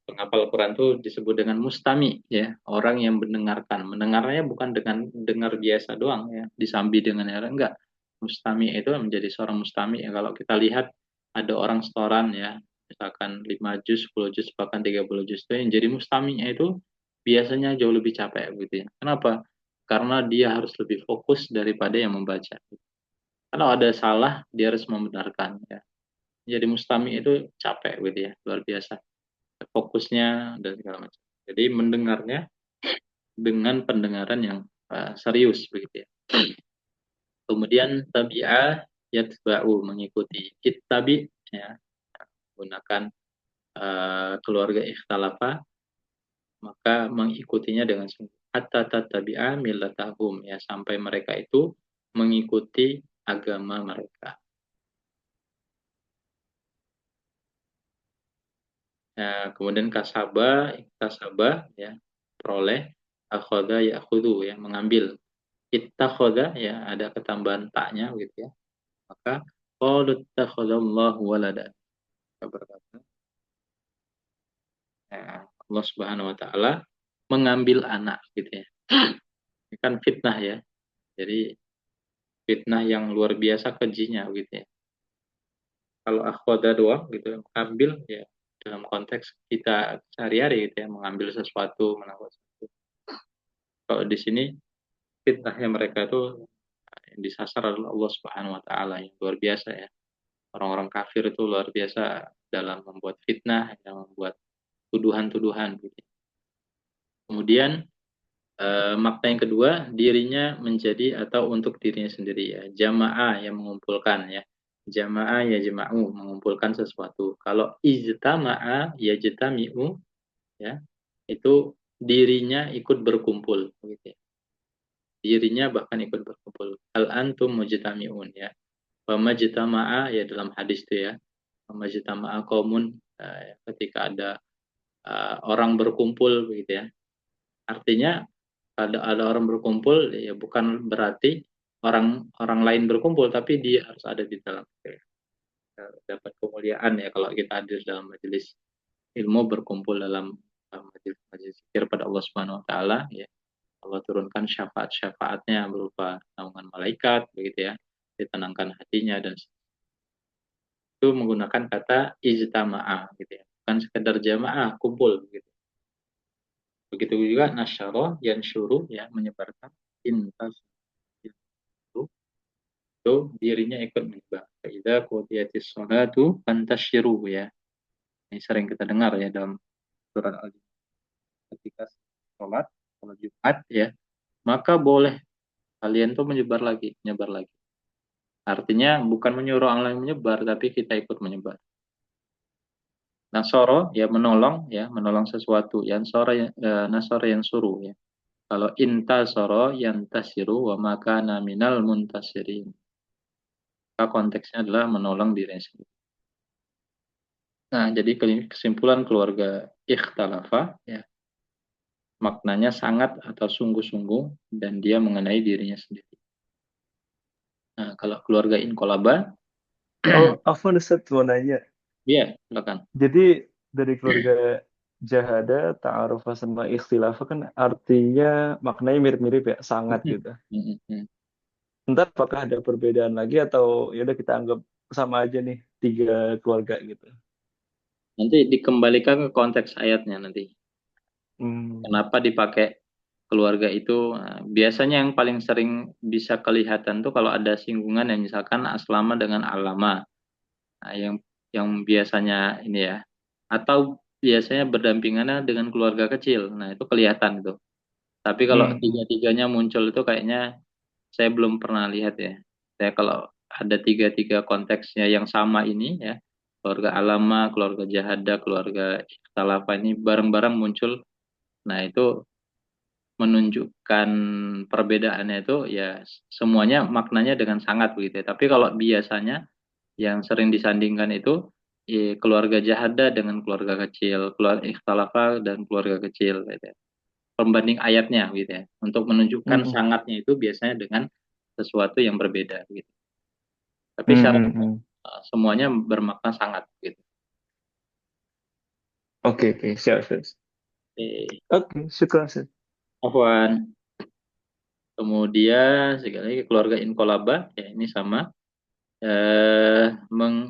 [SPEAKER 1] penghafal Quran itu disebut dengan mustami ya, orang yang mendengarkan. Mendengarnya bukan dengan dengar biasa doang ya, disambi dengan orang enggak. Mustami itu menjadi seorang mustami ya, kalau kita lihat ada orang setoran ya, misalkan 5 juz, 10 juz, bahkan 30 juz itu yang jadi mustaminya itu biasanya jauh lebih capek gitu ya. Kenapa? Karena dia harus lebih fokus daripada yang membaca. Kalau ada salah, dia harus membenarkan ya. Jadi mustami itu capek gitu ya, luar biasa fokusnya dan segala macam. Jadi mendengarnya dengan pendengaran yang serius begitu ya. Kemudian tabi'ah yatba'u mengikuti. Ittabi ya gunakan keluarga ikhtalafa maka mengikutinya dengan sungguh. Hatta tabi'a millatahum ya sampai mereka itu mengikuti agama mereka. Ya, kemudian kasaba ya peroleh akhoda ya'khudhu ya mengambil ittakhadha ya ada ketambahan taknya gitu ya. Maka qalu ittakhadallahu walada. Berkata ya, Allah Subhanahu wa taala mengambil anak gitu ya. Ini kan fitnah ya. Jadi fitnah yang luar biasa kejinya gitu ya. Kalau akhwada doang gitu ambil ya dalam konteks kita sehari-hari gitu ya mengambil sesuatu, menangkap sesuatu. Kalau di sini fitnahnya mereka itu yang disasar adalah Allah Subhanahu wa taala yang luar biasa ya. Orang-orang kafir itu luar biasa dalam membuat fitnah, dalam membuat tuduhan-tuduhan. Gitu. Kemudian makna yang kedua, dirinya menjadi atau untuk dirinya sendiri ya. Jamaah yang mengumpulkan ya. Jamaah ya jama'u, mengumpulkan sesuatu. Kalau ijtama'a ya jatami'u ya, itu dirinya ikut berkumpul gitu ya. Dirinya bahkan ikut berkumpul. Al antum mujtami'un ya. Wa majtama'a ya dalam hadis itu ya. Wa majtama'a qaumun ketika ada orang berkumpul begitu ya. Artinya ada orang berkumpul ya bukan berarti orang orang lain berkumpul tapi dia harus ada di dalam dapat kemuliaan ya kalau kita hadir dalam majelis ilmu berkumpul dalam majelis zikir pada Allah Subhanahu wa taala ya. Allah turunkan syafaat-syafaatnya berupa naungan malaikat begitu ya, ditenangkan hatinya dan itu menggunakan kata ijtama'a gitu ya. Bukan sekedar jamaah, kumpul gitu. Begitu juga nasyara, yansyuru ya, menyebarkan, intas itu dirinya ikut menyebar. Idza qudiyatis sholatu fantasyiru ya. Ini sering kita dengar ya dalam surat Al-Jumu'ah. Ketika sholat Jumat ya, maka boleh kalian tuh menyebar lagi. Artinya bukan menyuruh orang lain menyebar, tapi kita ikut menyebar. Nasoro ya menolong sesuatu. Nasoro yang suruh ya. Kalau intasoro yantasiru wa makana minal muntasirin. Maka konteksnya adalah menolong diri sendiri. Nah, jadi kesimpulan keluarga ikhtalafa ya, maknanya sangat atau sungguh-sungguh dan dia mengenai dirinya sendiri. Nah, kalau keluarga inkolaba,
[SPEAKER 2] Oh, Afwan Ustaz mau nanya.
[SPEAKER 1] ya silakan.
[SPEAKER 2] Jadi dari keluarga jahada, ta'arufah sama ikhtilafah kan artinya maknanya mirip-mirip ya, sangat
[SPEAKER 1] Mhm,
[SPEAKER 2] gitu.
[SPEAKER 1] mhm, mhm.
[SPEAKER 2] Entah apakah ada perbedaan lagi atau ya udah kita anggap sama aja nih tiga keluarga gitu.
[SPEAKER 1] Nanti dikembalikan ke konteks ayatnya nanti.
[SPEAKER 2] Hmm.
[SPEAKER 1] Kenapa dipakai keluarga itu? Nah, biasanya yang paling sering bisa kelihatan tuh kalau ada singgungan yang misalkan aslama dengan alama. Nah, yang biasanya ini ya. Atau biasanya berdampingannya dengan keluarga kecil. Nah, itu kelihatan tuh. Tapi kalau
[SPEAKER 2] Hmm. Hmm.
[SPEAKER 1] tiga-tiganya muncul itu kayaknya saya belum pernah lihat ya. Saya kalau ada tiga-tiga konteksnya yang sama ini ya, keluarga alama, keluarga jahada, keluarga ikhtalafa ini bareng-bareng muncul. Nah, itu menunjukkan perbedaannya itu ya semuanya maknanya dengan sangat begitu ya. Tapi kalau biasanya yang sering disandingkan itu keluarga jahada dengan keluarga kecil, keluarga ikhtalafa dan keluarga kecil gitu ya. Pembanding ayatnya gitu ya. Untuk menunjukkan
[SPEAKER 2] Hmm.
[SPEAKER 1] sangatnya itu biasanya dengan sesuatu yang berbeda gitu. Tapi
[SPEAKER 2] Hmm.
[SPEAKER 1] syarat
[SPEAKER 2] Hmm. Hmm.
[SPEAKER 1] semuanya bermakna sangat gitu.
[SPEAKER 2] Oke, oke, siap, siap.
[SPEAKER 1] Eh,
[SPEAKER 2] Oke, syukur, Ustaz.
[SPEAKER 1] Afwan. Kemudian sekali lagi keluarga inkolaba ya ini sama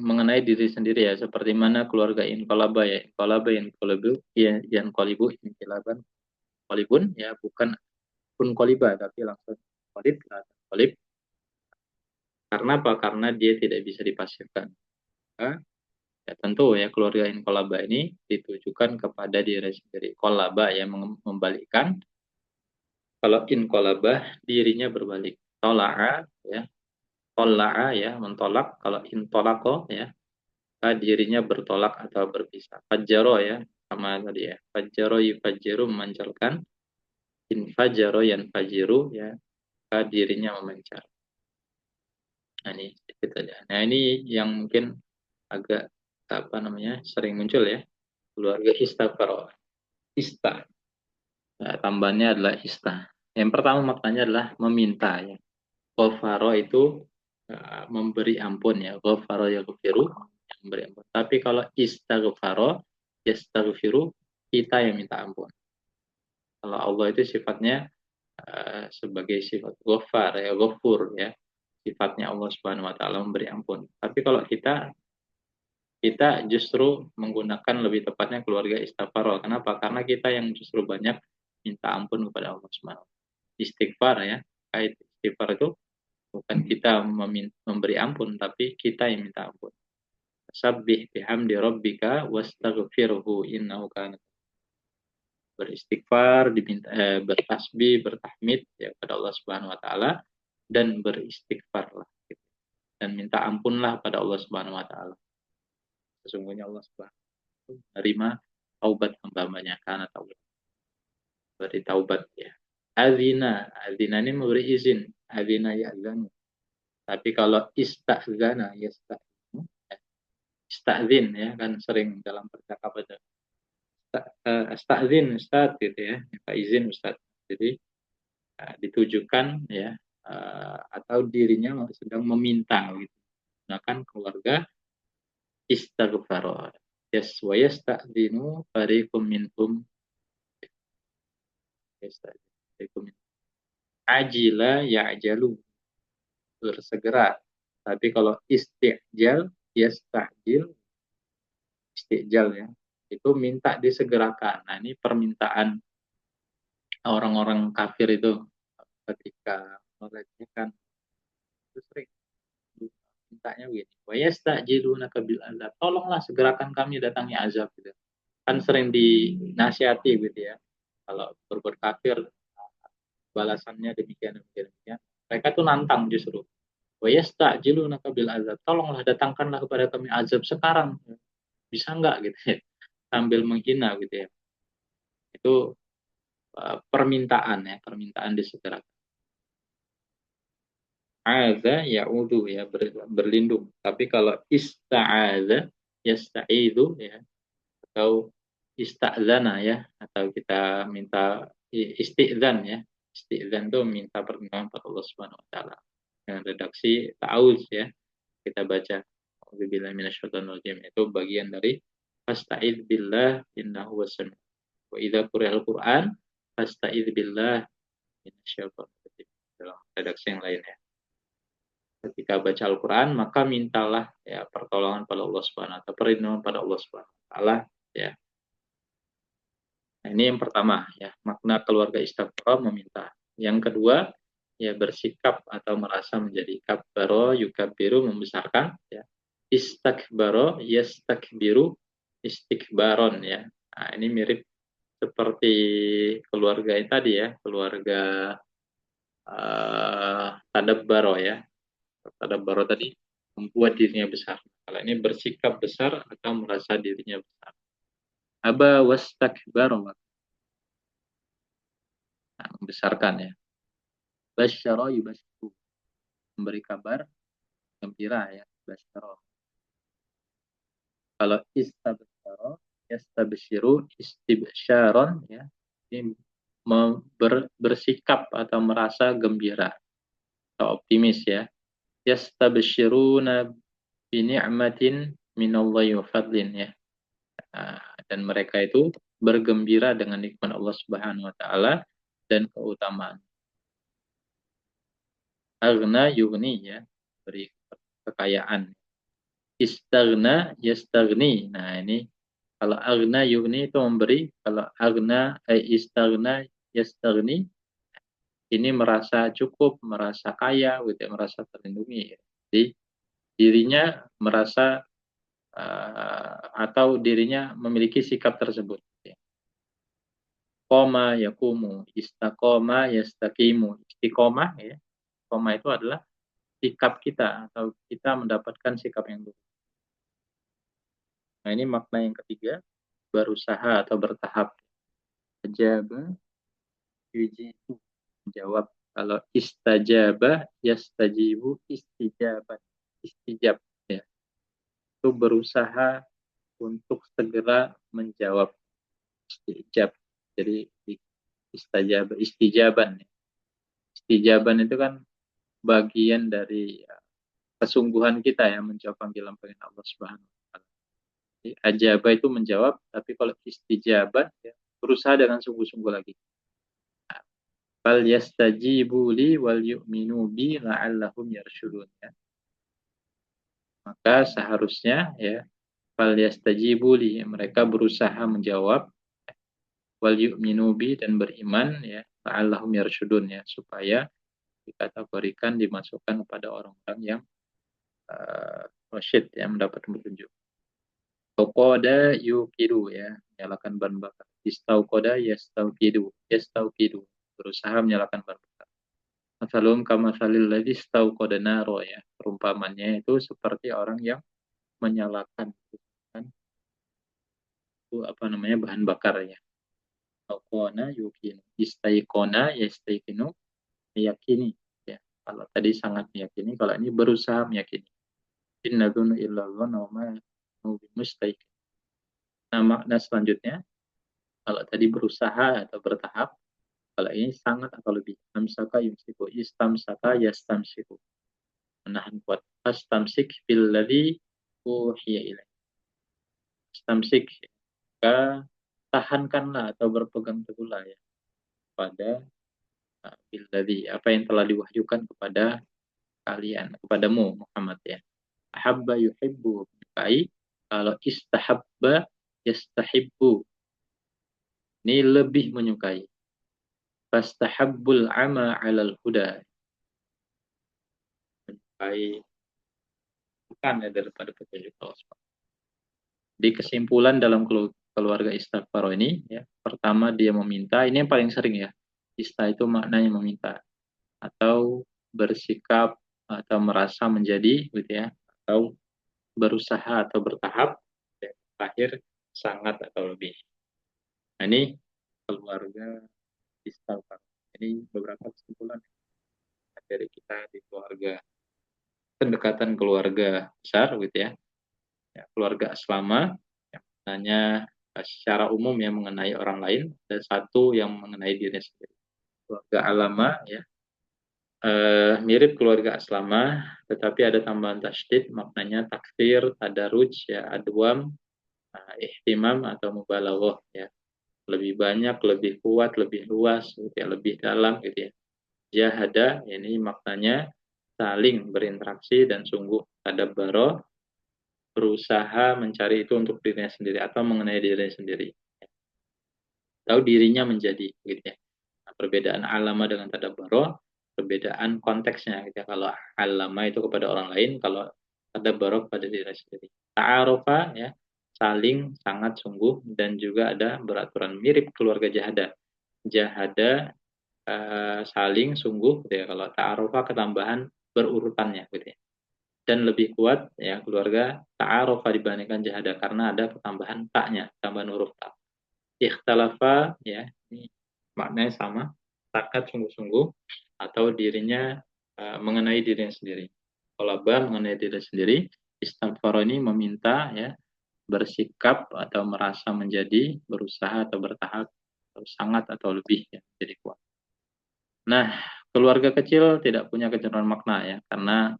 [SPEAKER 1] mengenai diri sendiri ya seperti mana keluarga inkolaba ya inkolaba yang kolibu ya yang kolibu inkilaban kolibun ya bukan pun koliba tapi langsung kolib kolib karena apa karena dia tidak bisa dipasifkan. Nah, ya tentu ya keluarga inkolaba ini ditujukan kepada diri sendiri kolaba yang membalikkan kalau inkolaba dirinya berbalik tola'a ya tola'a ya mentolak kalau intolako ya dirinya bertolak atau berpisah. Fajjaro ya, sama tadi ya. Fajjaro yufajjiru memancarkan. Infajjaro yanfajiru ya, dirinya memancar. Nah ini sedikit aja. Nah ini yang mungkin agak apa namanya sering muncul ya. Keluarga istaghfaro. Ista. Nah, tambahannya adalah ista. Yang pertama maknanya adalah meminta ya. Ghafaro itu memberi ampun ya. Ghafaro yaghfiru yang memberi ampun. Tapi kalau istaghfaro yastaghfiru kita yang minta ampun. Kalau Allah itu sifatnya sebagai sifat ghafar ya, ghafur ya. Sifatnya Allah Subhanahu wa taala memberi ampun. Tapi kalau kita justru menggunakan lebih tepatnya keluarga istighfar. Kenapa? Karena kita yang justru banyak minta ampun kepada Allah Subhanahu wa taala. Istighfar ya. Kait istighfar itu bukan kita memberi ampun, tapi kita yang minta ampun. Sabbih bihamdi rabbika wastaghfirhu innahu kana beristighfar, bertasbih, bertahmid ya kepada Allah Subhanahu wa taala dan beristighfarlah gitu. Dan minta ampunlah pada Allah Subhanahu wa taala. Sesungguhnya Allah Subhanahu wa taala menerima taubat hamba-hambanya karena taubat beri taubat ya. Azina ini memberi izin, azina ya azan. Tapi kalau istazana ya istazin ya kan sering dalam percakapan astazin ustaz gitu ya minta izin ustaz jadi ditujukan ya atau dirinya sedang meminta gitu gunakan keluarga istaghfar yes wa yasta'dinu fariqum minhum yasta'dinu ajila ya'jalu bersegera tapi kalau istijal yasta'jil, istijal ya. Itu minta disegerakan. Nah, ini permintaan orang-orang kafir itu ketika melecehkan itu sering mintanya begini. Wa yasta'jilunaka bil azab. Tolonglah segerakan kami datangi azab gitu. Kan sering dinasihati gitu ya. Kalau berbuat kafir balasannya demikian demikian demikian. Mereka tuh nantang justru. Wa yasta'jilunaka bil azab. Tolonglah datangkanlah kepada kami azab sekarang. Bisa enggak gitu ya. Sambil menghina gitu ya. Itu permintaan ya, permintaan disegerakan. Aza ya'udhu ya, berlindung. Tapi kalau ista'adha yasta'idhu ya, atau ista'zana ya, atau kita minta isti'zan ya. Isti'zan itu minta perlindungan kepada Allah Subhanahu wa taala. Dengan redaksi ta'awuz ya, kita baca A'udzubillahi minasyaitonir rajim, itu bagian dari fasta'idz billah innahu wasami'. Wa idza quri'al Qur'an fasta'idz billah minasyaitonir rajim. Dalam redaksi yang lain ya. Ketika baca Al-Quran, maka mintalah ya pertolongan pada Allah Subhanahu wa taala, perlindungan pada Allah Subhanahu wa taala ya. Nah, ini yang pertama ya, makna keluarga istighfar meminta. Yang kedua, ya bersikap atau merasa menjadi kabbaro yukabiru membesarkan ya. Istakbaro yastakbiru istikbaron ya. Nah, ini mirip seperti keluarga yang tadi ya, keluarga tadabbaro ya. Tadabbaro tadi membuat dirinya besar. Kalau ini bersikap besar atau merasa dirinya besar. Aba wastakbaro, nah, membesarkan ya. Basyara yubasyiru, memberi kabar gembira ya. Basyara. Kalau istabsyara, yastabsyiru istibsyaron ya. Ini bersikap atau merasa gembira atau optimis ya. Yastabsyiruna bi ni'matin minallahi wa fadlin ya. Dan mereka itu bergembira dengan nikmat Allah Subhanahu wa taala dan keutamaan. Aghna yughni ya, beri kekayaan. Istaghna yastaghni. Nah, ini kalau aghna yughni itu memberi, kalau aghna istaghna yastaghni ini merasa cukup, merasa kaya, gitu, merasa terlindungi. Jadi dirinya merasa atau dirinya memiliki sikap tersebut. Koma yakumu, istaqoma yastaqimu. Istiqomah ya. Koma itu adalah sikap kita atau kita mendapatkan sikap yang lurus. Nah, ini makna yang ketiga, berusaha atau bertahap. Ajaba yujibu, menjawab. Kalau istajabah yastajibu istijabah. Istijab ya. Itu berusaha untuk segera menjawab. Istijab. Jadi istijaban. Istijaban itu kan bagian dari kesungguhan kita ya menjawab panggilan Allah Subhanahu wa taala. Ajaba itu menjawab, tapi kalau istijabat ya, berusaha dengan sungguh-sungguh lagi. Fal yastajibu li wal yu'minu bi la'allahum yarshudun ya. Maka seharusnya ya fal yastajibu li, mereka berusaha menjawab, wal yu'minu bi, dan beriman ya, la'allahum yarshudun ya, supaya dikategorikan dimasukkan kepada orang-orang yang rasyid yang mendapat petunjuk. Tokoda yukidu ya, menyalakan bahan bakar. Istaukoda yastaukidu, berusaha menyalakan bahan bakar. Masalum kamasalil ladzi istaukoda naro ya, perumpamannya itu seperti orang yang menyalakan kan, itu apa namanya, bahan bakarnya. Tokona yukinu, istaikona yastaikinu, meyakini ya. Kalau tadi sangat meyakini, kalau ini berusaha meyakini. Inna dzunnu illa dzanna wa ma mustaiqin. Nah, makna selanjutnya, kalau tadi berusaha atau bertahap, kalau ini sangat atau lebih. Amsaka yumsiku, istamsaka yastamsiku. Menahan kuat. Astamsik billadzi uhiya ilaih. Istamsik, maka tahankanlah atau berpegang teguhlah ya pada billadzi, apa yang telah diwahyukan kepada kalian, kepadamu Muhammad ya. Ahabba yuhibbu, menyukai. Kalau istahabba yastahibbu, ini lebih menyukai. Fastahabbul ama 'alal huda, menyukai bukan ya daripada petunjuk Allah. Di kesimpulan dalam keluarga istighfar ini, ya, pertama dia meminta, ini yang paling sering ya. Itu maknanya meminta atau bersikap atau merasa menjadi, gitu ya, atau berusaha atau bertahap, ya, terakhir sangat atau lebih. Nah, ini keluarga istighfar. Ini beberapa kesimpulan dari kita di keluarga, pendekatan keluarga besar, gitu ya. Ya, keluarga asrama yang hanya secara umum yang mengenai orang lain, dan satu yang mengenai diri sendiri. Keluarga alama ya, mirip keluarga aslama, tetapi ada tambahan tasydid, maknanya takfir, tadarruj ya, adwam, ihtimam atau mubalaghah ya, lebih banyak, lebih kuat, lebih luas, gitu ya, lebih dalam, gitu ya. Jahada ini maknanya saling berinteraksi dan sungguh tadabbaro, berusaha mencari itu untuk dirinya sendiri atau mengenai dirinya sendiri. Tahu dirinya menjadi, gitu ya. Nah, perbedaan alama dengan tadabbaro, perbedaan konteksnya, gitu ya. Kalau alama itu kepada orang lain, kalau tadabbaro kepada diri sendiri. Ta'arufa ya, saling sangat sungguh, dan juga ada beraturan mirip keluarga jahada. Jahada saling sungguh, gitu ya. Kalau ta'arufa ketambahan berurutannya, gitu ya. Dan lebih kuat ya keluarga ta'arufa dibandingkan jahada karena ada ketambahan taknya, tambahan huruf ta. Ikhtalafa ya, ini maknanya sama, takat sungguh-sungguh atau dirinya mengenai dirinya sendiri. Kolaba mengenai diri sendiri, istighfar ini meminta ya, bersikap atau merasa menjadi, berusaha atau bertahap, atau sangat atau lebih ya, jadi kuat. Nah, keluarga kecil tidak punya kecenderungan makna ya, karena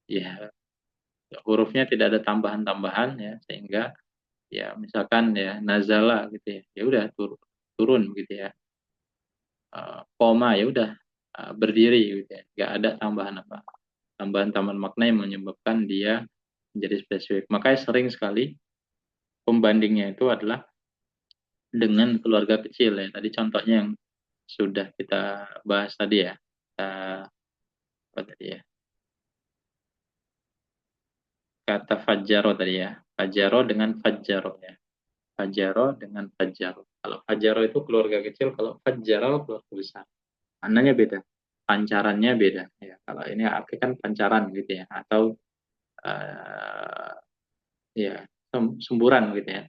[SPEAKER 1] ya hurufnya tidak ada tambahan-tambahan ya, sehingga ya misalkan ya nazala gitu ya, ya udah turun gitu ya. Koma ya udah berdiri gitu ya, nggak ada tambahan apa, tambahan-tambahan makna yang menyebabkan dia menjadi spesifik. Makanya sering sekali pembandingnya itu adalah dengan keluarga kecil ya. Tadi contohnya yang sudah kita bahas tadi ya. Apa tadi ya? Kata fajaro tadi ya. Fajaro dengan fajaro ya. Fajaro dengan fajaro. Kalau fajaro itu keluarga kecil, kalau fajaro keluarga besar. Maknanya beda, pancarannya beda. Ya, kalau ini arti kan pancaran gitu ya, atau uh, ya semburan gitu ya.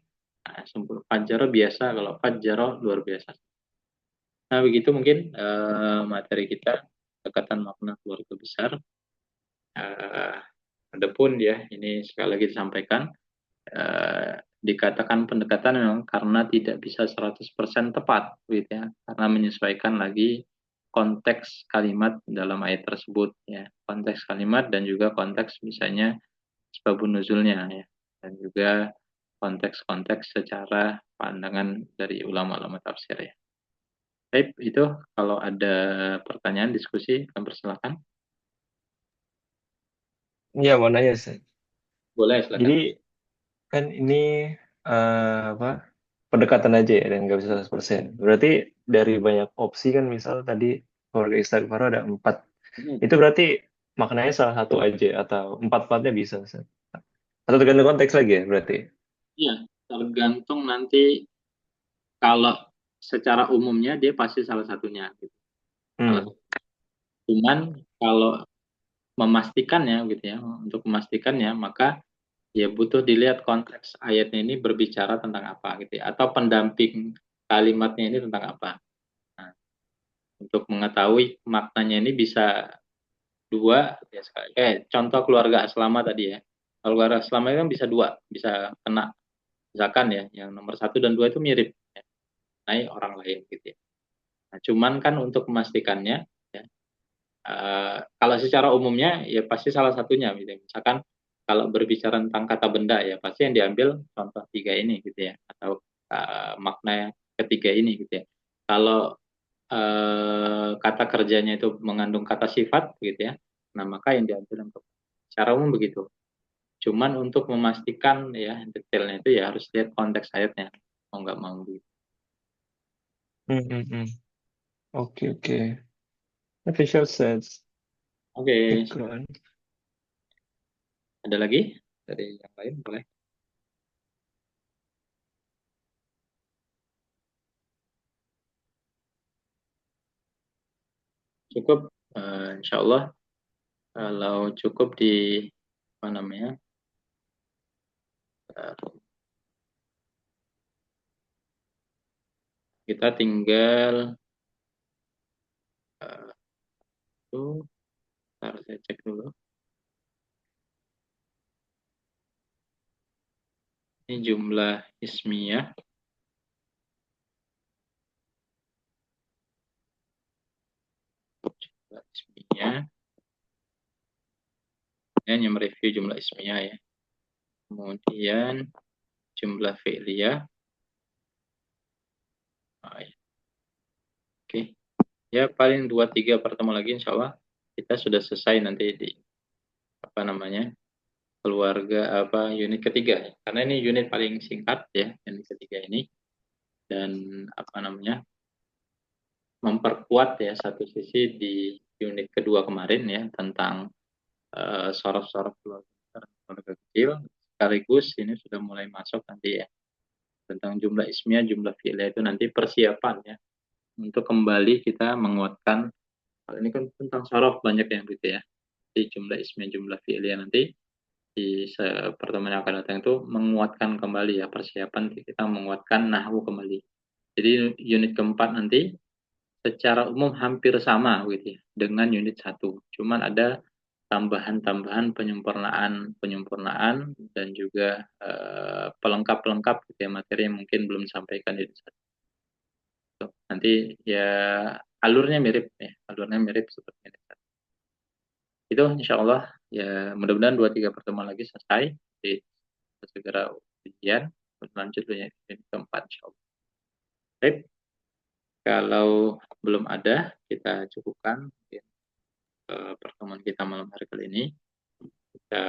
[SPEAKER 1] Nah, fajaro biasa, kalau fajaro luar biasa. Nah begitu mungkin materi kita, dekatan makna keluarga besar. Uh, Adapun ya, ini sekali lagi disampaikan, dikatakan pendekatan memang karena tidak bisa 100% tepat gitu ya, karena menyesuaikan lagi konteks kalimat dalam ayat tersebut ya, konteks kalimat dan juga konteks misalnya sebabun nuzulnya ya, dan juga konteks-konteks secara pandangan dari ulama-ulama tafsir ya. Baik, itu kalau ada pertanyaan diskusi kami persilahkan.
[SPEAKER 2] Iya, mau nanya, Ustaz.
[SPEAKER 1] Boleh
[SPEAKER 2] Jadi
[SPEAKER 1] silakan.
[SPEAKER 2] kan ini apa pendekatan aja ya dan nggak bisa 100%. Berarti dari banyak opsi kan misal tadi keluarga istighfar ada 4.
[SPEAKER 1] Hmm.
[SPEAKER 2] Itu berarti maknanya salah satu aja atau empat-empatnya bisa, Ustaz? Atau tergantung konteks lagi ya berarti?
[SPEAKER 1] Iya, tergantung nanti, kalau secara umumnya dia pasti salah satunya gitu. Salah
[SPEAKER 2] Hmm.
[SPEAKER 1] satu. Cuman kalau memastikannya gitu ya, untuk memastikannya maka ya butuh dilihat konteks ayatnya ini berbicara tentang apa gitu ya, atau pendamping kalimatnya ini tentang apa. Nah, untuk mengetahui maknanya ini bisa dua ya, kayak contoh keluarga aslama tadi ya. Keluarga aslama itu kan bisa dua, bisa kena, misalkan ya yang nomor satu dan dua itu mirip ya, naik orang lain gitu ya. Nah, cuman kan untuk memastikannya ya, kalau secara umumnya ya pasti salah satunya gitu ya. Misalkan kalau berbicara tentang kata benda ya pasti yang diambil contoh tiga ini gitu ya, atau makna ketiga ini gitu ya. Kalau kata kerjanya itu mengandung kata sifat gitu ya, nah maka yang diambil untuk secara umum begitu. Cuman untuk memastikan ya detailnya itu ya harus lihat konteks ayatnya, mau nggak mau gitu.
[SPEAKER 2] Hmm, hmm, hmm. Oke, oke. Official says,
[SPEAKER 1] Oke,
[SPEAKER 2] Ikron.
[SPEAKER 1] ada lagi dari yang lain boleh? Cukup, insya Allah kalau cukup di apa namanya, kita tinggal itu, harus saya cek dulu. Ini jumlah ismiyah. Jumlah ismiyah. Ini hanya mereview jumlah ismiyah ya. Kemudian jumlah fi'liyah. Ah, ya. Oke. Ya paling 2-3 pertemuan lagi insya Allah kita sudah selesai nanti di apa namanya keluarga apa unit ketiga ya. Karena ini unit paling singkat ya unit ketiga ini, dan apa namanya memperkuat ya satu sisi di unit kedua kemarin ya tentang sorot-sorot keluarga kecil, sekaligus ini sudah mulai masuk nanti ya tentang jumlah ismiyah, jumlah fi'liyah itu nanti persiapan ya untuk kembali kita menguatkan hal ini kan tentang sorof banyak yang gitu ya. Di jumlah ismiyah, jumlah fi'liyah nanti di pertemuan yang akan datang itu menguatkan kembali ya persiapan kita menguatkan nahwu kembali. Jadi unit keempat nanti secara umum hampir sama gitu ya dengan unit 1. Cuman ada tambahan-tambahan penyempurnaan dan juga pelengkap-pelengkap gitu ya materi yang mungkin belum disampaikan di unit 1. Nanti ya alurnya mirip ya, alurnya mirip seperti unit 1. Itu insya Allah ya mudah-mudahan 2-3 pertemuan lagi selesai. Jadi segera ujian lanjut unit keempat insya Allah. Baik, kalau belum ada kita cukupkan pertemuan kita malam hari kali ini. Kita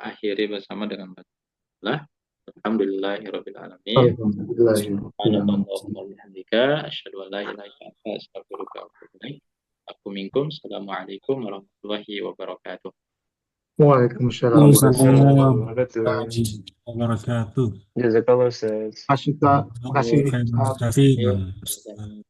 [SPEAKER 1] akhiri bersama dengan basmalah. Alhamdulillahirabbil alamin. Subhanallahumma wa bihamdika asyhadu an la ilaha illa anta astaghfiruka wa atubu ilaik. Aku minkum. Assalamualaikum warahmatullahi wabarakatuh.
[SPEAKER 3] Waalaikumsalam
[SPEAKER 2] Waalaikumsalam
[SPEAKER 3] warahmatullahi
[SPEAKER 2] warahmatullahi
[SPEAKER 3] wabarakatuh.
[SPEAKER 2] wabarakatuh. Jazakallah says.
[SPEAKER 3] Makasih Kak, makasih
[SPEAKER 1] Ayo,
[SPEAKER 3] Ustaz.
[SPEAKER 1] ayo.